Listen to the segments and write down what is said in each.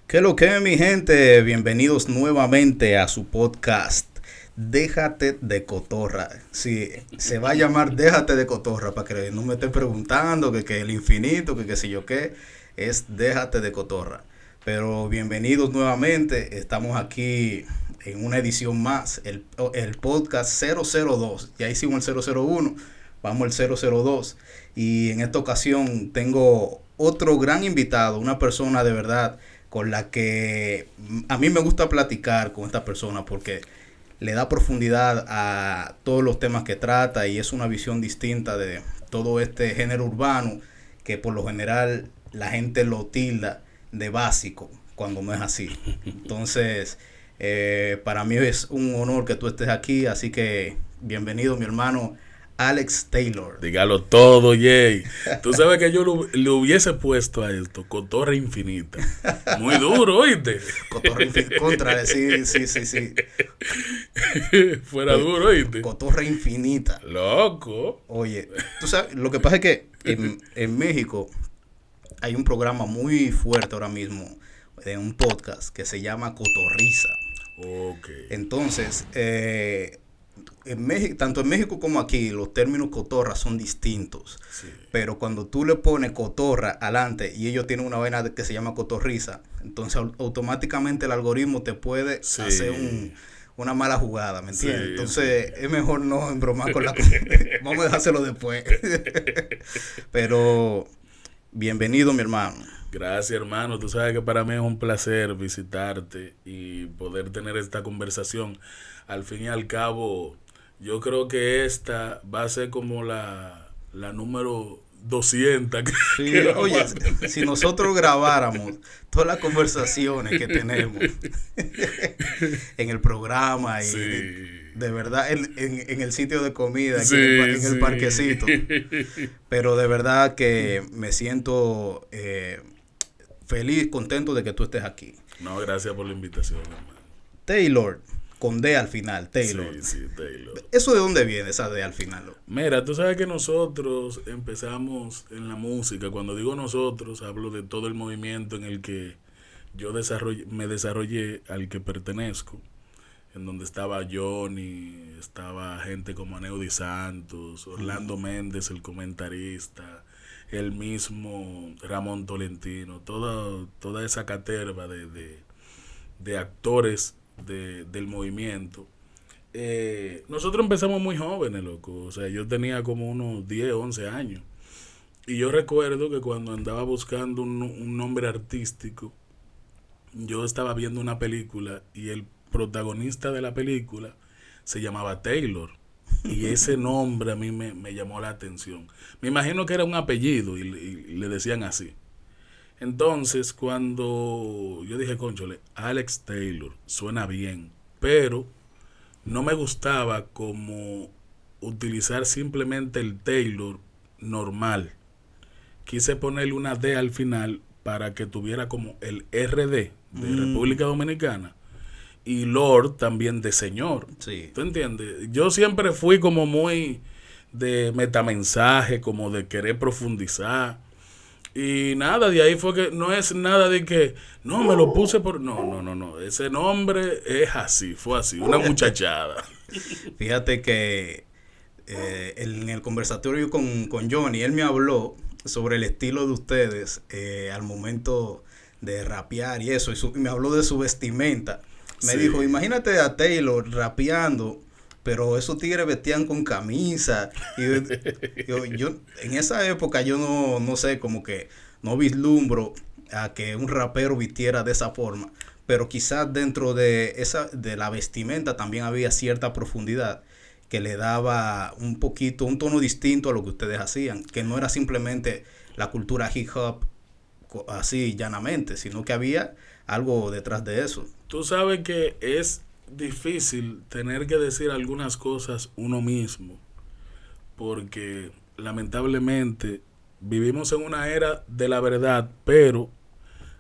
¿Qué lo que, mi gente? Bienvenidos nuevamente a su podcast Déjate de Cotorra. Sí, se va a llamar Déjate de Cotorra para que no me esté preguntando que el infinito, que qué sé yo qué, es Déjate de Cotorra. Pero bienvenidos nuevamente, estamos aquí en una edición más, el podcast 002. Ya hicimos el 001, vamos al 002. Y en esta ocasión tengo otro gran invitado, una persona de verdad con la que a mí me gusta platicar con esta persona porque le da profundidad a todos los temas que trata y es una visión distinta de todo este género urbano que por lo general la gente lo tilda de básico cuando no es así. Entonces, para mí es un honor que tú estés aquí, así que bienvenido mi hermano Alex Taylor. Dígalo todo, Jay. Tú sabes que yo le hubiese puesto a esto Cotorra Infinita. Muy duro, ¿oíste? Cotorra Infinita. Contra, sí. Fuera duro, ¿oíste? Cotorra Infinita. Loco. Oye, tú sabes, lo que pasa es que en México hay un programa muy fuerte ahora mismo de un podcast que se llama Cotorriza. Ok. Entonces, en México, tanto en México como aquí, los términos cotorra son distintos. Sí. Pero cuando tú le pones cotorra adelante y ellos tienen una vaina que se llama cotorriza, entonces automáticamente el algoritmo te puede hacer una mala jugada, ¿me entiendes? Sí, entonces es mejor no embromar con la vamos a dejárselo después. Pero bienvenido, mi hermano. Gracias, hermano. Tú sabes que para mí es un placer visitarte y poder tener esta conversación. Al fin y al cabo, yo creo que esta va a ser como la número 200. Sí, oye, si nosotros grabáramos todas las conversaciones que tenemos en el programa y Sí. de verdad en el sitio de comida, Sí, en el sí. parquecito, pero de verdad que me siento feliz, contento de que tú estés aquí. No, gracias por la invitación, hermano. Taylor, con D al final, Taylor. Sí, Taylor. ¿Eso de dónde viene, esa D al final? Mira, tú sabes que nosotros empezamos en la música. Cuando digo nosotros, hablo de todo el movimiento en el que yo me desarrollé, al que pertenezco, en donde estaba Johnny, estaba gente como Aneudi Santos, Orlando Méndez, el comentarista, el mismo Ramón Tolentino, toda esa caterva de actores del movimiento. Nosotros empezamos muy jóvenes, loco. O sea, yo tenía como unos 10, 11 años. Y yo recuerdo que cuando andaba buscando un nombre artístico, yo estaba viendo una película y el protagonista de la película se llamaba Taylor. Y ese nombre a mí me llamó la atención. Me imagino que era un apellido y le decían así. Entonces, cuando yo dije, cónchale, Alex Taylor, suena bien, pero no me gustaba como utilizar simplemente el Taylor normal. Quise ponerle una D al final para que tuviera como el RD de República Dominicana y Lord también de señor. Sí. ¿Tú entiendes? Yo siempre fui como muy de metamensaje, como de querer profundizar. Y nada, de ahí fue que no es nada de que, no, me lo puse por... No. Ese nombre es así, fue así, una muchachada. Fíjate que en el conversatorio con Johnny, él me habló sobre el estilo de ustedes al momento de rapear y eso, y me habló de su vestimenta. Me dijo, imagínate a Taylor rapeando, pero esos tigres vestían con camisa. Y yo en esa época yo no sé, como que no vislumbro a que un rapero vistiera de esa forma. Pero quizás dentro de la vestimenta también había cierta profundidad que le daba un tono distinto a lo que ustedes hacían, que no era simplemente la cultura hip hop así llanamente, sino que había algo detrás de eso. Tú sabes que es difícil tener que decir algunas cosas uno mismo, porque lamentablemente vivimos en una era de la verdad, pero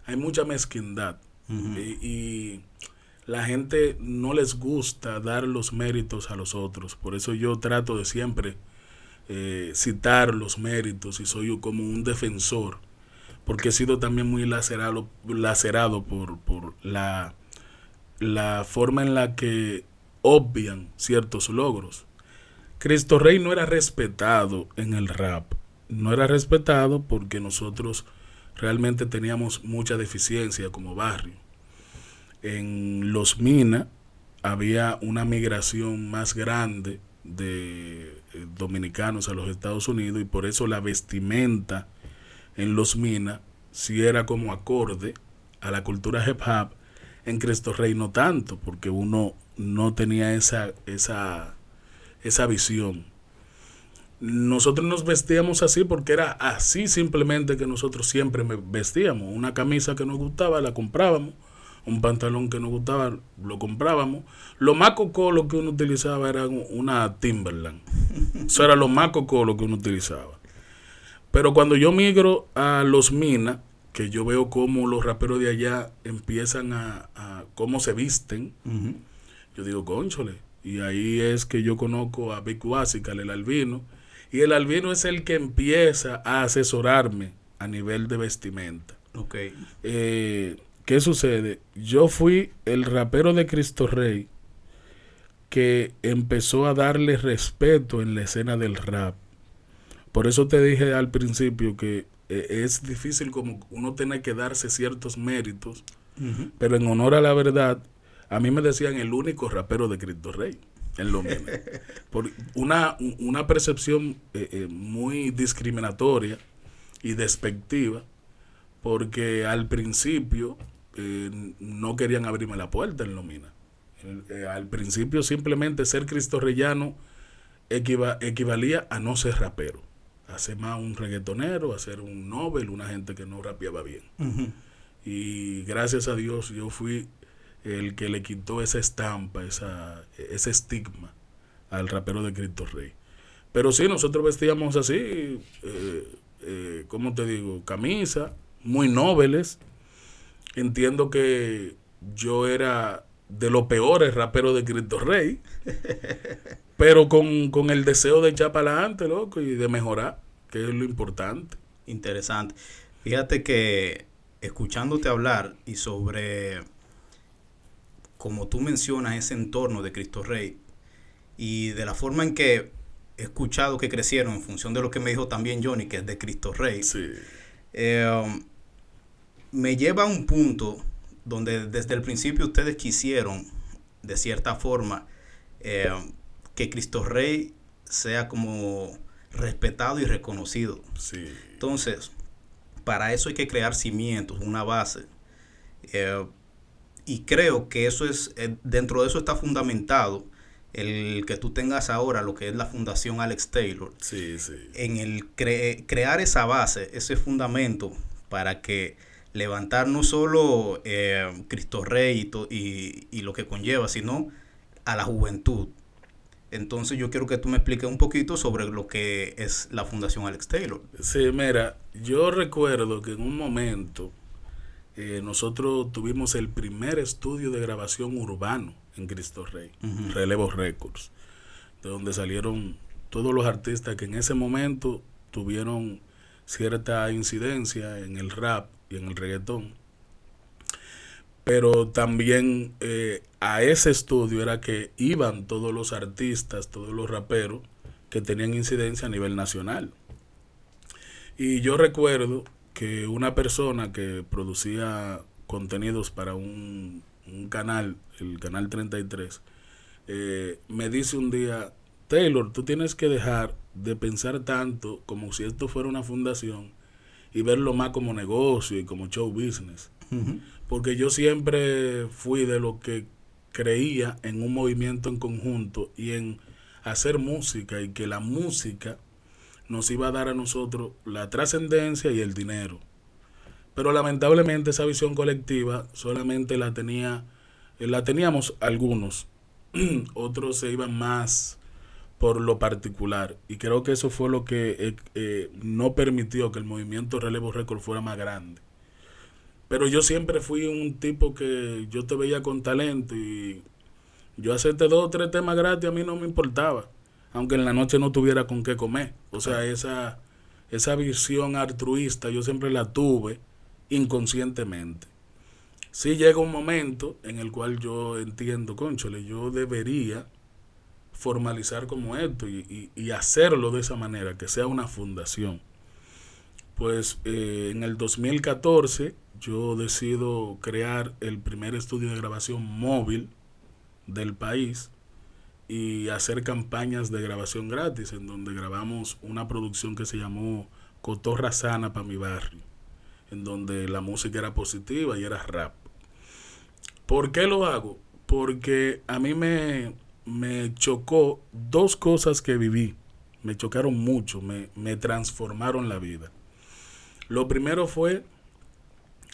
hay mucha mezquindad. Uh-huh. Y la gente no les gusta dar los méritos a los otros. Por eso yo trato de siempre citar los méritos y soy como un defensor. porque he sido también muy lacerado por la forma en la que obvian ciertos logros. Cristo Rey no era respetado en el rap. No era respetado porque nosotros realmente teníamos mucha deficiencia como barrio. En Los Minas había una migración más grande de dominicanos a los Estados Unidos, y por eso la vestimenta en Los Minas sí era como acorde a la cultura hip hop. En Cristo Rey no tanto, porque uno no tenía esa visión. Nosotros nos vestíamos así porque era así simplemente que nosotros siempre vestíamos. Una camisa que nos gustaba la comprábamos, un pantalón que nos gustaba lo comprábamos. Lo más cocolo que uno utilizaba era una Timberland. Eso era lo más cocolo que uno utilizaba. Pero cuando yo migro a Los Minas, que yo veo cómo los raperos de allá empiezan a cómo se visten, yo digo, cónchole. Y ahí es que yo conozco a Big Wasical, el albino, y el albino es el que empieza a asesorarme a nivel de vestimenta. Okay. ¿Qué sucede? Yo fui el rapero de Cristo Rey que empezó a darle respeto en la escena del rap. Por eso te dije al principio que es difícil como uno tener que darse ciertos méritos, pero en honor a la verdad, a mí me decían el único rapero de Cristo Rey en Los Minas. Por una percepción muy discriminatoria y despectiva, porque al principio no querían abrirme la puerta en Los Minas. Al principio simplemente ser cristorrellano equivalía a no ser rapero, a ser más un reggaetonero, a ser un novel, una gente que no rapeaba bien. Y gracias a Dios yo fui el que le quitó esa estampa, ese estigma al rapero de Cristo Rey. Pero sí, nosotros vestíamos así, ¿cómo te digo? Camisa, muy nobles. Entiendo que yo era de los peores raperos de Cristo Rey, pero con el deseo de echar para adelante, loco, y de mejorar, que es lo importante. Interesante. Fíjate que escuchándote hablar y sobre, como tú mencionas, ese entorno de Cristo Rey y de la forma en que he escuchado que crecieron en función de lo que me dijo también Johnny, que es de Cristo Rey, sí. Me lleva a un punto donde desde el principio ustedes quisieron, de cierta forma, que Cristo Rey sea como respetado y reconocido. Sí. Entonces, para eso hay que crear cimientos, una base. Y creo que eso es, dentro de eso está fundamentado el que tú tengas ahora lo que es la Fundación Alex Taylor. Sí, sí. En el crear esa base, ese fundamento para que levantar no solo Cristo Rey y lo que conlleva, sino a la juventud. Entonces yo quiero que tú me expliques un poquito sobre lo que es la Fundación Alex Taylor. Sí, mira, yo recuerdo que en un momento nosotros tuvimos el primer estudio de grabación urbano en Cristo Rey, Relevo Records, de donde salieron todos los artistas que en ese momento tuvieron cierta incidencia en el rap y en el reggaetón. Pero también a ese estudio era que iban todos los artistas, todos los raperos que tenían incidencia a nivel nacional. Y yo recuerdo que una persona que producía contenidos para un canal, el canal 33, me dice un día, Taylor, tú tienes que dejar de pensar tanto como si esto fuera una fundación y verlo más como negocio y como show business. Porque yo siempre fui de lo que creía en un movimiento en conjunto y en hacer música, y que la música nos iba a dar a nosotros la trascendencia y el dinero. Pero lamentablemente esa visión colectiva solamente la teníamos algunos. Otros se iban más por lo particular, y creo que eso fue lo que no permitió que el movimiento Relevo Record fuera más grande. Pero yo siempre fui un tipo que yo te veía con talento, y yo hacerte 2 o 3 temas gratis a mí no me importaba, aunque en la noche no tuviera con qué comer. O sea, esa visión altruista yo siempre la tuve inconscientemente. Sí llega un momento en el cual yo entiendo, cónchale, yo debería formalizar como esto y hacerlo de esa manera, que sea una fundación. Pues en el 2014 yo decido crear el primer estudio de grabación móvil del país y hacer campañas de grabación gratis, en donde grabamos una producción que se llamó Cotorra Sana para mi barrio, en donde la música era positiva y era rap. ¿Por qué lo hago? Porque a mí me chocó dos cosas que viví. Me chocaron mucho, me transformaron la vida. Lo primero fue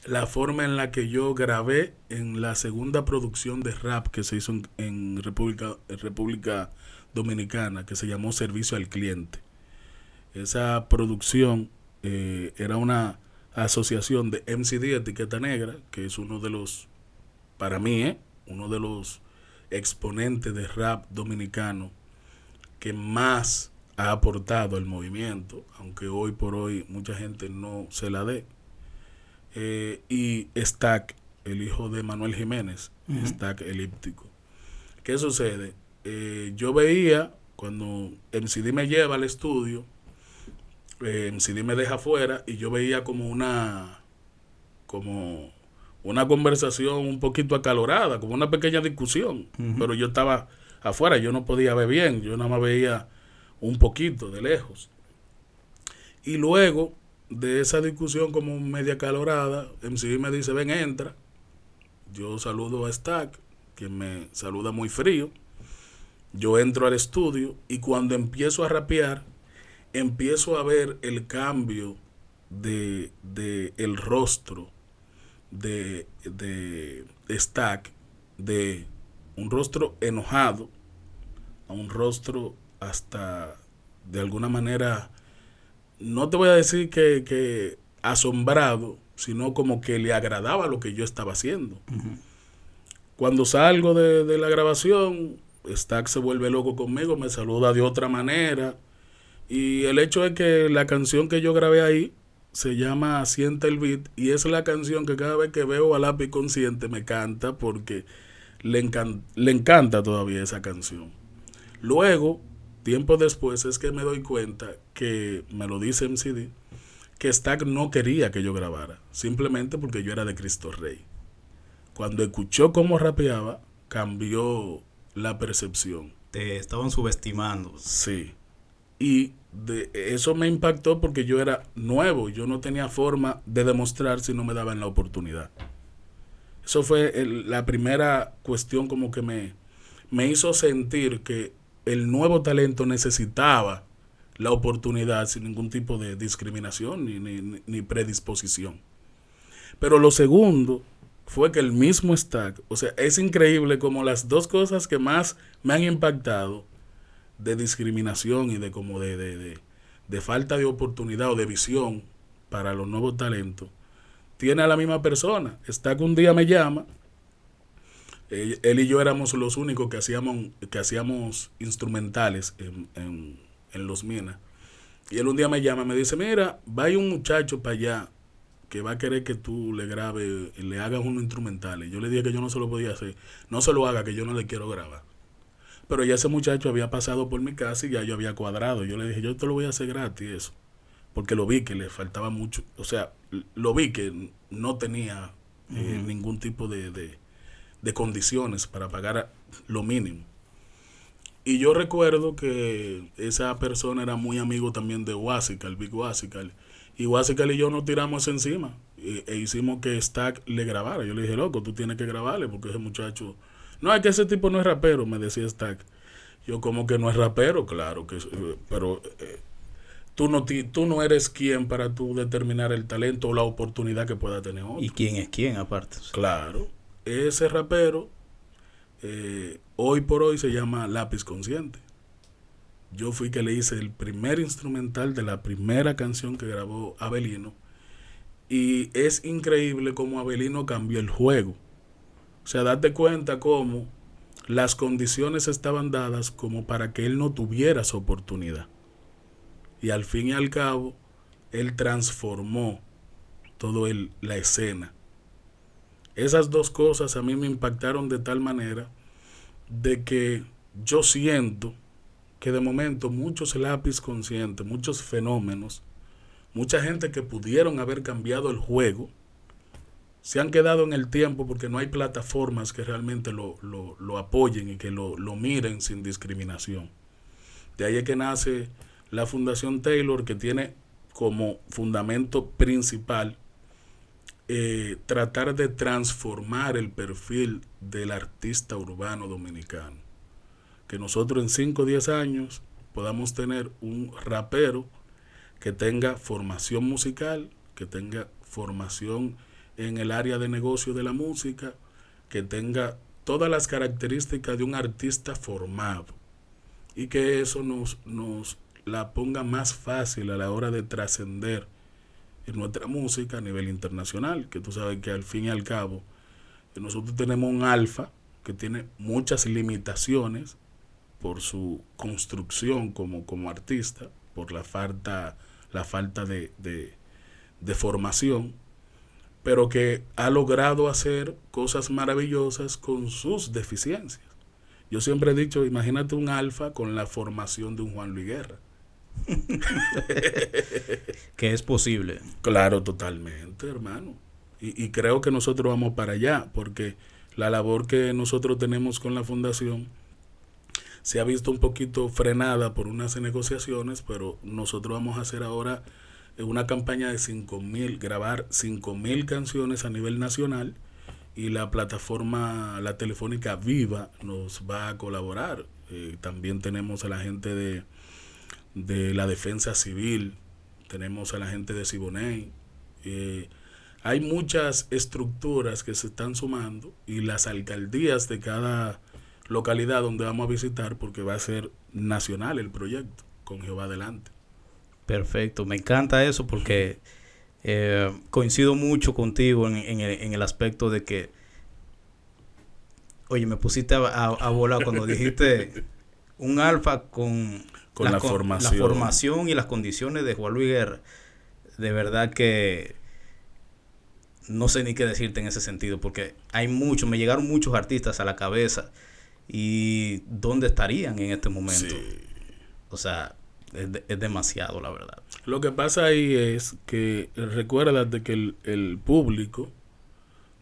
la forma en la que yo grabé en la segunda producción de rap que se hizo en República Dominicana, que se llamó Servicio al Cliente. Esa producción era una asociación de MCD, Etiqueta Negra, que es uno de los, para mí, uno de los exponentes de rap dominicano que más ha aportado al movimiento, aunque hoy por hoy mucha gente no se la dé. Y Stack, el hijo de Manuel Jiménez, Stack Elíptico. ¿Qué sucede? Yo veía, cuando MCD me lleva al estudio, MCD me deja afuera y yo veía como una conversación un poquito acalorada, como una pequeña discusión, pero yo estaba afuera, yo no podía ver bien, yo nada más veía un poquito de lejos. Y luego de esa discusión como media acalorada, MCD me dice, ven, entra. Yo saludo a Stack, que me saluda muy frío. Yo entro al estudio y cuando empiezo a rapear, empiezo a ver el cambio de el rostro de Stack, de un rostro enojado a un rostro hasta de alguna manera, no te voy a decir que asombrado, sino como que le agradaba lo que yo estaba haciendo. Cuando salgo de la grabación, Stack se vuelve loco conmigo, me saluda de otra manera. Y el hecho es que la canción que yo grabé ahí se llama Siente el Beat, y es la canción que cada vez que veo a Lápiz Consciente me canta, porque le encanta todavía esa canción. Luego, tiempo después, es que me doy cuenta, que me lo dice MCD, que Stack no quería que yo grabara, simplemente porque yo era de Cristo Rey. Cuando escuchó cómo rapeaba, cambió la percepción. Te estaban subestimando. Sí. Y eso me impactó porque yo era nuevo, yo no tenía forma de demostrar si no me daban la oportunidad. Eso fue la primera cuestión, como que me hizo sentir que el nuevo talento necesitaba la oportunidad sin ningún tipo de discriminación ni predisposición. Pero lo segundo fue que el mismo Stack, o sea, es increíble como las dos cosas que más me han impactado de discriminación y de como de falta de oportunidad o de visión para los nuevos talentos, tiene a la misma persona. Stack un día me llama, él y yo éramos los únicos que hacíamos instrumentales en Los Minas, y él un día me llama, me dice, mira, va a ir un muchacho para allá que va a querer que tú le grabes, le hagas unos instrumentales. Yo le dije que yo no se lo podía hacer, no se lo haga, que yo no le quiero grabar. Pero ya ese muchacho había pasado por mi casa y ya yo había cuadrado. Yo le dije, yo te lo voy a hacer gratis eso. Porque lo vi que le faltaba mucho. O sea, lo vi que no tenía ningún tipo de condiciones para pagar lo mínimo. Y yo recuerdo que esa persona era muy amigo también de Wasical, Big Wasical. Y Wasical y yo nos tiramos encima. E hicimos que Stack le grabara. Yo le dije, loco, tú tienes que grabarle porque ese muchacho... No, es que ese tipo no es rapero, me decía Stack. Yo, como que no es rapero, claro que pero tú no eres quien para tú determinar el talento o la oportunidad que pueda tener otro. ¿Y quién es quién aparte? Claro, ese rapero hoy por hoy se llama Lápiz Consciente. Yo fui que le hice el primer instrumental de la primera canción que grabó Abelino, y es increíble cómo Abelino cambió el juego. O sea, date cuenta cómo las condiciones estaban dadas como para que él no tuviera esa oportunidad. Y al fin y al cabo, él transformó la escena. Esas dos cosas a mí me impactaron de tal manera de que yo siento que de momento muchos lápiz conscientes, muchos fenómenos, mucha gente que pudieron haber cambiado el juego, se han quedado en el tiempo porque no hay plataformas que realmente lo apoyen y que lo miren sin discriminación. De ahí es que nace la Fundación Taylor, que tiene como fundamento principal tratar de transformar el perfil del artista urbano dominicano. Que nosotros en 5 o 10 años podamos tener un rapero que tenga formación musical, que tenga formación en el área de negocio de la música, que tenga todas las características de un artista formado, y que eso nos la ponga más fácil a la hora de trascender en nuestra música a nivel internacional, que tú sabes que al fin y al cabo nosotros tenemos un alfa que tiene muchas limitaciones por su construcción como artista, por la falta de formación, pero que ha logrado hacer cosas maravillosas con sus deficiencias. Yo siempre he dicho, imagínate un alfa con la formación de un Juan Luis Guerra. Que es posible. Claro, totalmente, hermano. Y creo que nosotros vamos para allá, porque la labor que nosotros tenemos con la fundación se ha visto un poquito frenada por unas negociaciones, pero nosotros vamos a hacer ahora una campaña de 5,000, grabar 5,000 canciones a nivel nacional, y la plataforma, la Telefónica Viva, nos va a colaborar. También tenemos a la gente de la Defensa Civil, tenemos a la gente de Siboney. Hay muchas estructuras que se están sumando, y las alcaldías de cada localidad donde vamos a visitar, porque va a ser nacional el proyecto, con Jehová adelante. Perfecto, me encanta eso porque coincido mucho contigo en el aspecto de que, oye, me pusiste a volar cuando dijiste un alfa con la formación y las condiciones de Juan Luis Guerra. De verdad que no sé ni qué decirte en ese sentido, porque me llegaron muchos artistas a la cabeza, y ¿dónde estarían en este momento? Sí. O sea, es demasiado, la verdad. Lo que pasa ahí es que recuérdate que el público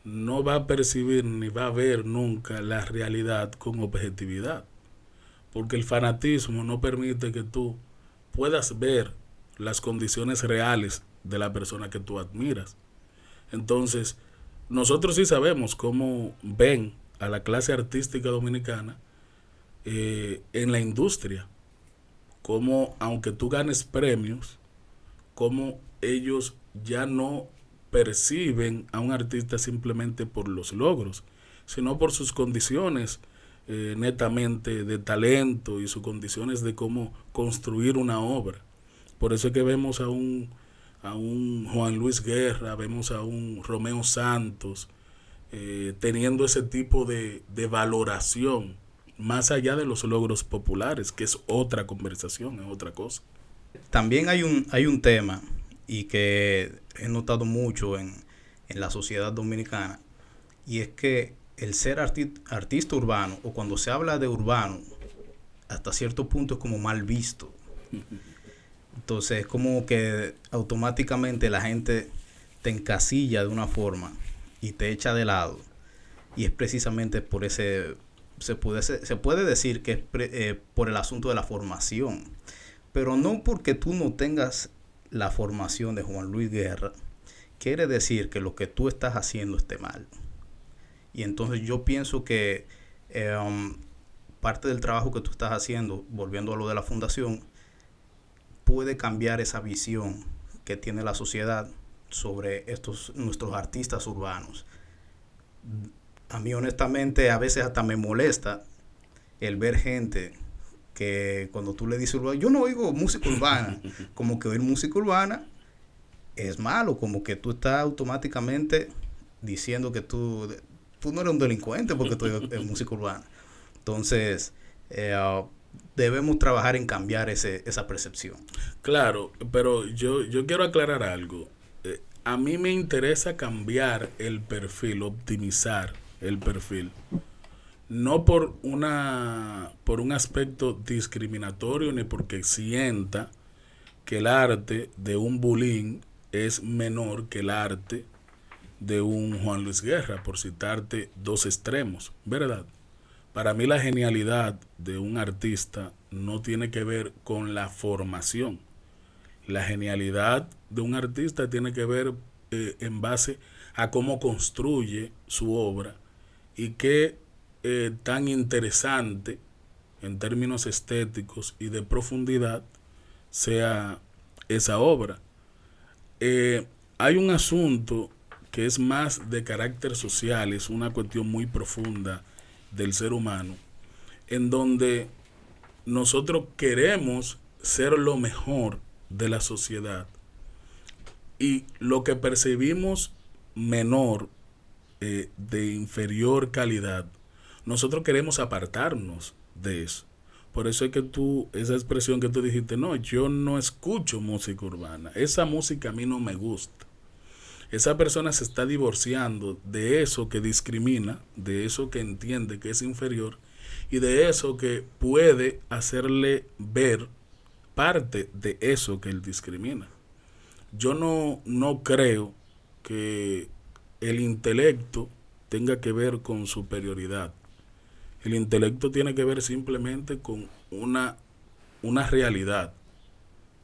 no va a percibir ni va a ver nunca la realidad con objetividad, porque el fanatismo no permite que tú puedas ver las condiciones reales de la persona que tú admiras. Entonces, nosotros sí sabemos cómo ven a la clase artística dominicana en la industria, como aunque tú ganes premios, como ellos ya no perciben a un artista simplemente por los logros, sino por sus condiciones netamente de talento y sus condiciones de cómo construir una obra. Por eso es que vemos a un Juan Luis Guerra, vemos a un Romeo Santos teniendo ese tipo de valoración, más allá de los logros populares, que es otra conversación, es otra cosa. También hay un tema, y que he notado mucho en la sociedad dominicana, y es que el ser artista urbano, o cuando se habla de urbano, hasta cierto punto es como mal visto. Entonces es como que automáticamente la gente te encasilla de una forma y te echa de lado, y es precisamente por ese, se puede decir que es por el asunto de la formación, pero no porque tú no tengas la formación de Juan Luis Guerra quiere decir que lo que tú estás haciendo esté mal. Y entonces yo pienso que parte del trabajo que tú estás haciendo, volviendo a lo de la fundación, puede cambiar esa visión que tiene la sociedad sobre nuestros artistas urbanos. A mí honestamente a veces hasta me molesta el ver gente que cuando tú le dices urbano, yo no oigo música urbana, como que oír música urbana es malo, como que tú estás automáticamente diciendo que tú no eres un delincuente porque tú oigas música urbana. Entonces debemos trabajar en cambiar esa percepción. Claro, pero yo quiero aclarar algo. A mí me interesa cambiar el perfil, optimizar el perfil. No por un aspecto discriminatorio ni porque sienta que el arte de un Bulín es menor que el arte de un Juan Luis Guerra, por citarte dos extremos, ¿verdad? Para mí la genialidad de un artista no tiene que ver con la formación. La genialidad de un artista tiene que ver en base a cómo construye su obra y qué tan interesante en términos estéticos y de profundidad sea esa obra. Hay un asunto que es más de carácter social, es una cuestión muy profunda del ser humano, en donde nosotros queremos ser lo mejor de la sociedad y lo que percibimos menor, de inferior calidad, nosotros queremos apartarnos de eso. Por eso es que esa expresión que tú dijiste, no, yo no escucho música urbana, esa música a mí no me gusta. Esa persona se está divorciando de eso que discrimina, de eso que entiende que es inferior y de eso que puede hacerle ver parte de eso que él discrimina. Yo no creo que el intelecto tenga que ver con superioridad. El intelecto tiene que ver simplemente con una realidad.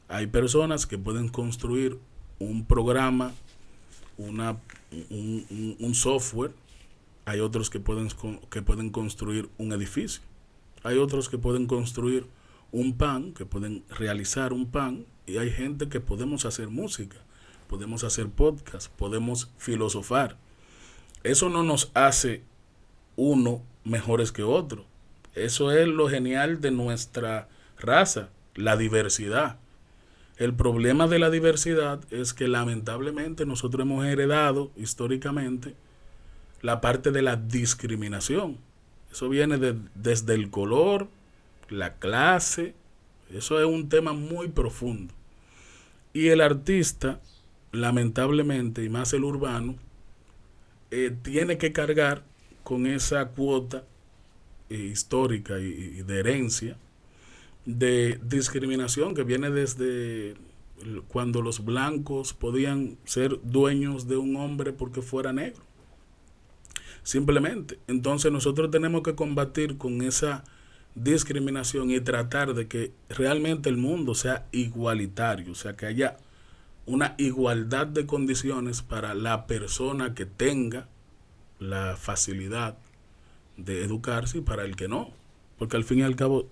Hay personas que pueden construir un programa, un software. Hay otros que pueden construir un edificio. Hay otros que pueden construir un pan, que pueden realizar un pan. Y hay gente que podemos hacer música, podemos hacer podcast, podemos filosofar. Eso no nos hace uno mejores que otro. Eso es lo genial de nuestra raza, la diversidad. El problema de la diversidad es que lamentablemente nosotros hemos heredado históricamente la parte de la discriminación. Eso viene desde el color, la clase. Eso es un tema muy profundo. Y el artista, lamentablemente, y más el urbano, tiene que cargar con esa cuota histórica y de herencia de discriminación que viene desde cuando los blancos podían ser dueños de un hombre porque fuera negro. Simplemente. Entonces nosotros tenemos que combatir con esa discriminación y tratar de que realmente el mundo sea igualitario, o sea, que haya una igualdad de condiciones para la persona que tenga la facilidad de educarse y para el que no, porque al fin y al cabo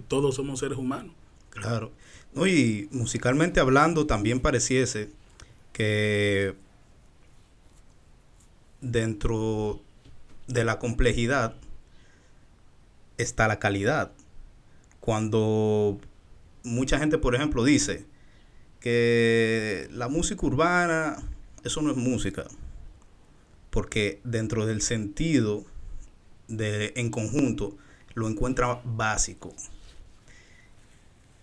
todos somos seres humanos. Claro. No, y musicalmente hablando también pareciese que dentro de la complejidad está la calidad. Cuando mucha gente, por ejemplo, dice que la música urbana, eso no es música, porque dentro del sentido en conjunto lo encuentra básico.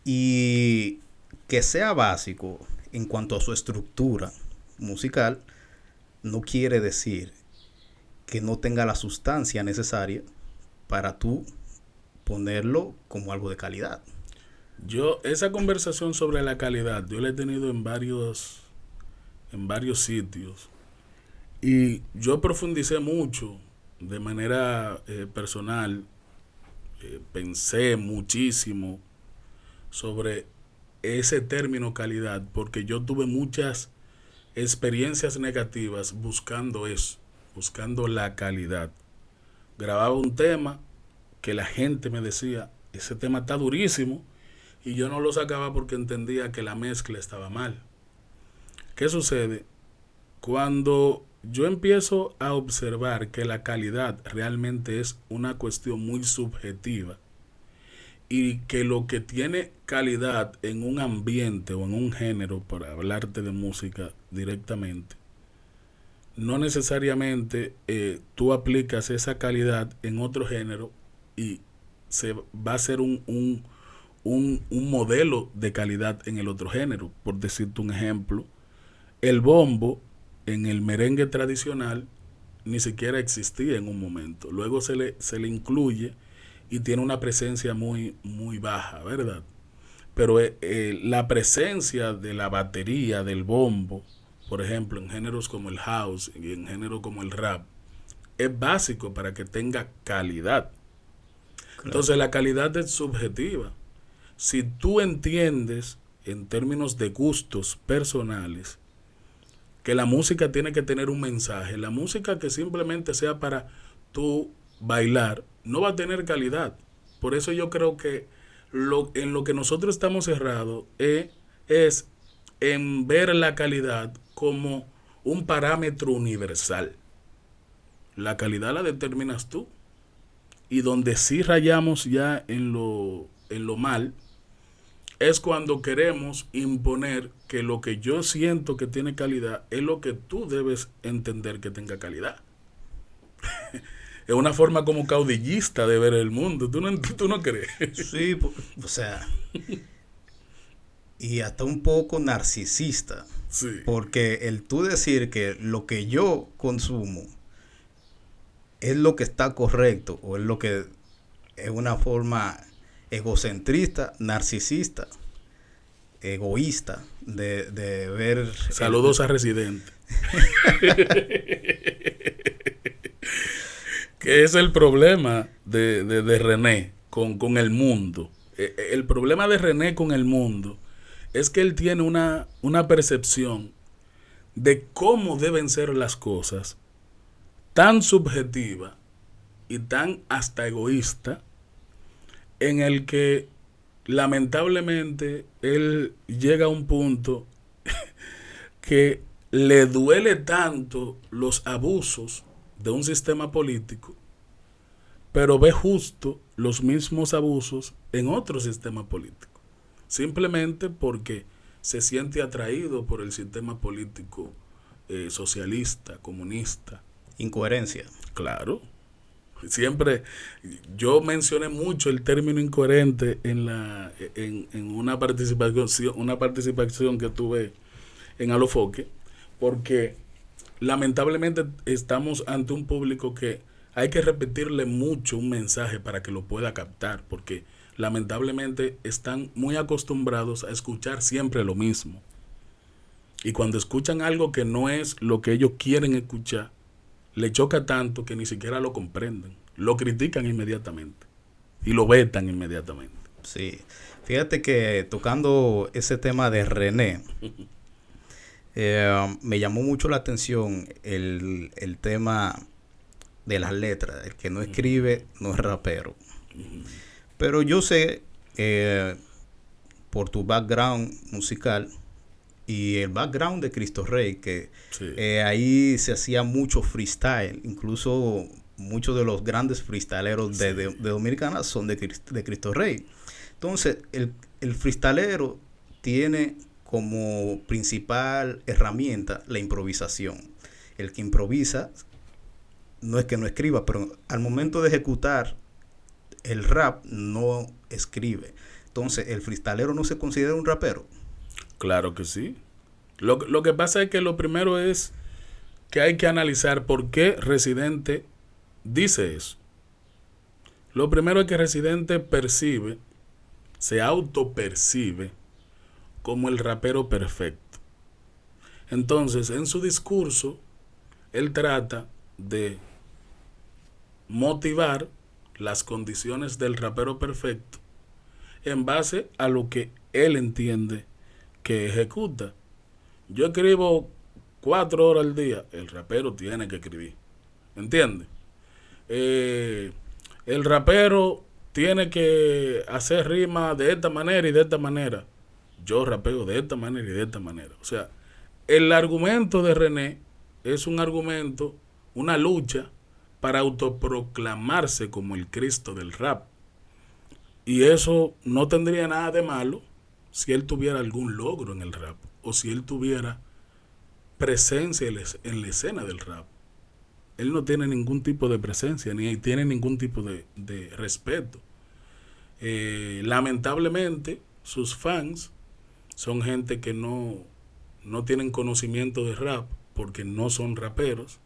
Y que sea básico en cuanto a su estructura musical no quiere decir que no tenga la sustancia necesaria para tú ponerlo como algo de calidad. Esa conversación sobre la calidad, yo la he tenido en varios sitios. Y yo profundicé mucho de manera personal. Pensé muchísimo sobre ese término calidad, porque yo tuve muchas experiencias negativas buscando eso, buscando la calidad. Grababa un tema que la gente me decía, ese tema está durísimo, y yo no lo sacaba porque entendía que la mezcla estaba mal. ¿Qué sucede? Cuando yo empiezo a observar que la calidad realmente es una cuestión muy subjetiva y que lo que tiene calidad en un ambiente o en un género, para hablarte de música directamente, no necesariamente tú aplicas esa calidad en otro género y se va a ser un modelo de calidad en el otro género. Por decirte un ejemplo, el bombo en el merengue tradicional ni siquiera existía en un momento. Luego se le incluye y tiene una presencia muy, muy baja, ¿verdad? Pero la presencia de la batería, del bombo, por ejemplo, en géneros como el house y en géneros como el rap, es básico para que tenga calidad. Claro. Entonces la calidad es subjetiva. Si tú entiendes en términos de gustos personales que la música tiene que tener un mensaje, la música que simplemente sea para tú bailar no va a tener calidad. Por eso yo creo que en lo que nosotros estamos cerrados es en ver la calidad como un parámetro universal. La calidad la determinas tú. Y donde sí rayamos ya en lo mal es cuando queremos imponer que lo que yo siento que tiene calidad es lo que tú debes entender que tenga calidad. Es una forma como caudillista de ver el mundo. ¿Tú no crees? Sí, o sea, y hasta un poco narcisista. Sí. Porque el tú decir que lo que yo consumo es lo que está correcto o es lo que es una forma egocentrista, narcisista, egoísta de ver... Saludos a Residente. Que es el problema de René con el mundo. El problema de René con el mundo es que él tiene una percepción de cómo deben ser las cosas tan subjetiva y tan hasta egoísta, en el que lamentablemente él llega a un punto que le duele tanto los abusos de un sistema político, pero ve justo los mismos abusos en otro sistema político, simplemente porque se siente atraído por el sistema político socialista, comunista. Incoherencia. Claro. Siempre yo mencioné mucho el término incoherente en una participación que tuve en Alofoque, porque lamentablemente estamos ante un público que hay que repetirle mucho un mensaje para que lo pueda captar, porque lamentablemente están muy acostumbrados a escuchar siempre lo mismo. Y cuando escuchan algo que no es lo que ellos quieren escuchar, le choca tanto que ni siquiera lo comprenden. Lo critican inmediatamente y lo vetan inmediatamente. Sí. Fíjate que tocando ese tema de René, me llamó mucho la atención el tema de las letras. El que no escribe no es rapero. Pero yo sé, por tu background musical y el background de Cristo Rey, que sí, ahí se hacía mucho freestyle. Incluso muchos de los grandes freestyleros sí, de Dominicana son de Cristo Rey. Entonces, el freestylero tiene como principal herramienta la improvisación. El que improvisa no es que no escriba, pero al momento de ejecutar el rap no escribe. Entonces, ¿el freestylero no se considera un rapero? Claro que sí. Lo que pasa es que lo primero es que hay que analizar por qué Residente dice eso. Lo primero es que Residente se autopercibe como el rapero perfecto. Entonces, en su discurso, él trata de motivar las condiciones del rapero perfecto en base a lo que él entiende que ejecuta. Yo escribo 4 horas al día, el rapero tiene que escribir, ¿entiendes? El rapero tiene que hacer rimas de esta manera y de esta manera. Yo rapeo de esta manera y de esta manera. O sea, el argumento de René es un argumento, una lucha para autoproclamarse como el Cristo del rap. Y eso no tendría nada de malo si él tuviera algún logro en el rap o si él tuviera presencia en la escena del rap. Él no tiene ningún tipo de presencia ni tiene ningún tipo de respeto. Lamentablemente, sus fans son gente que no tienen conocimiento de rap porque no son raperos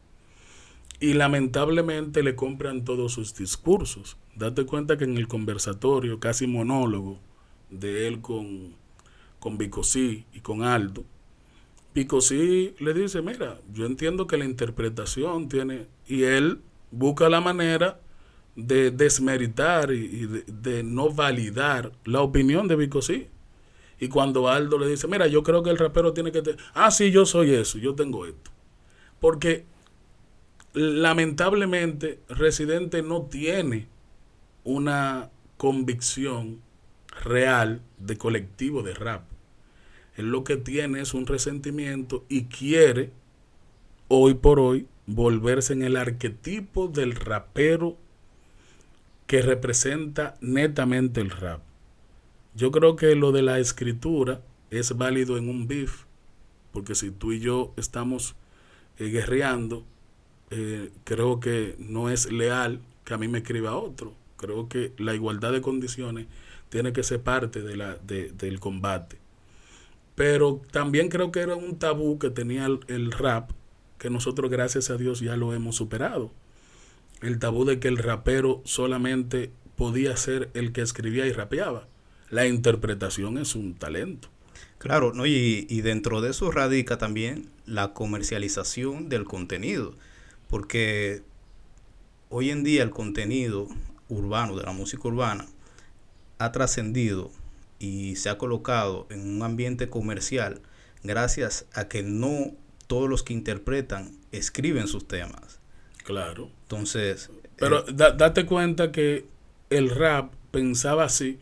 y lamentablemente le compran todos sus discursos. Date cuenta que en el conversatorio, casi monólogo de él con Vico C y con Aldo, Vico C le dice, mira, yo entiendo que la interpretación tiene, y él busca la manera de desmeritar y de no validar la opinión de Vico C. Y cuando Aldo le dice, mira, yo creo que el rapero tiene que tener, sí, yo soy eso, yo tengo esto. Porque lamentablemente Residente no tiene una convicción real de colectivo de rap. Él lo que tiene es un resentimiento y quiere, hoy por hoy, volverse en el arquetipo del rapero que representa netamente el rap. Yo creo que lo de la escritura es válido en un beef, porque si tú y yo estamos guerreando, creo que no es leal que a mí me escriba otro. Creo que la igualdad de condiciones tiene que ser parte del combate. Pero también creo que era un tabú que tenía el rap, que nosotros gracias a Dios ya lo hemos superado. El tabú de que el rapero solamente podía ser el que escribía y rapeaba. La interpretación es un talento. Claro, ¿no? Y dentro de eso radica también la comercialización del contenido, porque hoy en día el contenido urbano, de la música urbana, ha trascendido y se ha colocado en un ambiente comercial gracias a que no todos los que interpretan escriben sus temas. Claro. Entonces... Pero date cuenta que el rap pensaba así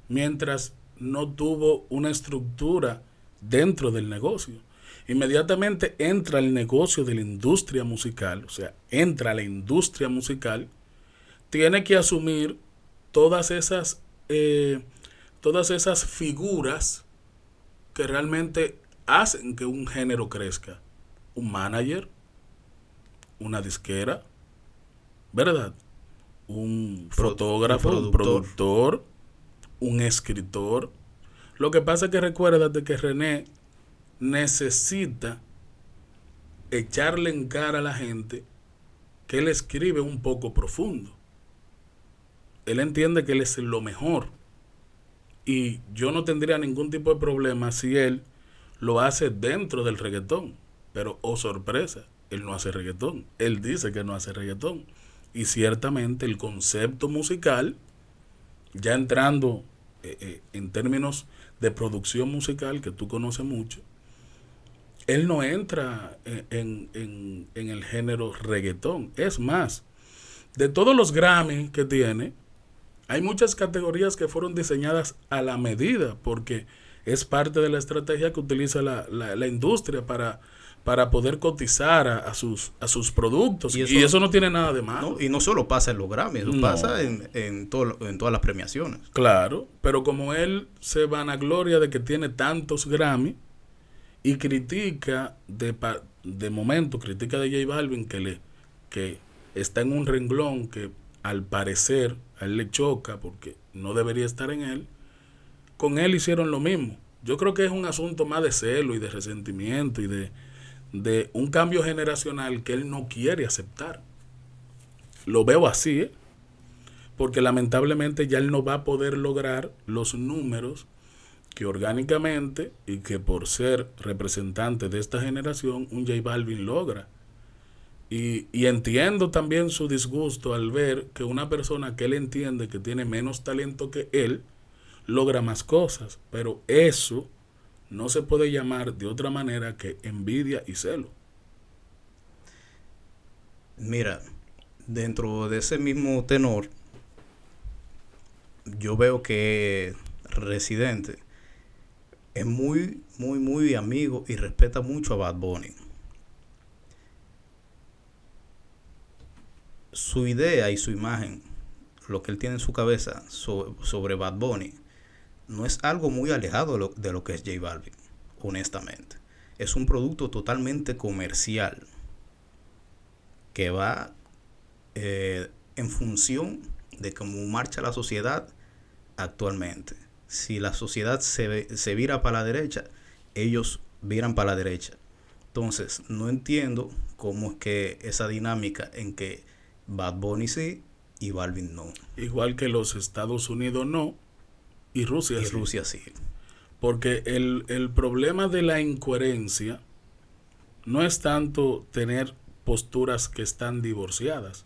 mientras no tuvo una estructura dentro del negocio. Inmediatamente entra el negocio de la industria musical, o sea, entra la industria musical, tiene que asumir todas esas figuras que realmente hacen que un género crezca. Un manager, una disquera, ¿verdad? Un fotógrafo, un productor, un escritor. Lo que pasa es que recuérdate que René necesita echarle en cara a la gente que él escribe un poco profundo. Él entiende que él es lo mejor. Y yo no tendría ningún tipo de problema si él lo hace dentro del reggaetón. Pero, oh sorpresa, él no hace reggaetón. Él dice que no hace reggaetón. Y ciertamente el concepto musical, ya entrando en términos de producción musical, que tú conoces mucho, él no entra en el género reggaetón. Es más, de todos los Grammy que tiene, hay muchas categorías que fueron diseñadas a la medida, porque es parte de la estrategia que utiliza la industria para poder cotizar a sus productos. Y eso no tiene nada de malo. No, y no solo pasa en los Grammys, eso pasa en todas las premiaciones. Claro, pero como él se vanagloria de que tiene tantos Grammy y critica de momento, critica de J Balvin que está en un renglón que al parecer a él le choca porque no debería estar en él, con él hicieron lo mismo. Yo creo que es un asunto más de celo y de resentimiento y de un cambio generacional que él no quiere aceptar. Lo veo así, porque lamentablemente ya él no va a poder lograr los números que orgánicamente y que por ser representante de esta generación un J Balvin logra. Y entiendo también su disgusto al ver que una persona que él entiende que tiene menos talento que él logra más cosas, pero eso no se puede llamar de otra manera que envidia y celo. Mira, dentro de ese mismo tenor, yo veo que Residente es muy, muy, muy amigo y respeta mucho a Bad Bunny. Su idea y su imagen, lo que él tiene en su cabeza sobre Bad Bunny, no es algo muy alejado de lo que es J Balvin, honestamente. Es un producto totalmente comercial que va en función de cómo marcha la sociedad actualmente. Si la sociedad se vira para la derecha, ellos viran para la derecha. Entonces, no entiendo cómo es que esa dinámica en que Bad Bunny sí y Balvin no. Igual que los Estados Unidos no y Rusia Y sí. Rusia sí. Porque el problema de la incoherencia no es tanto tener posturas que están divorciadas.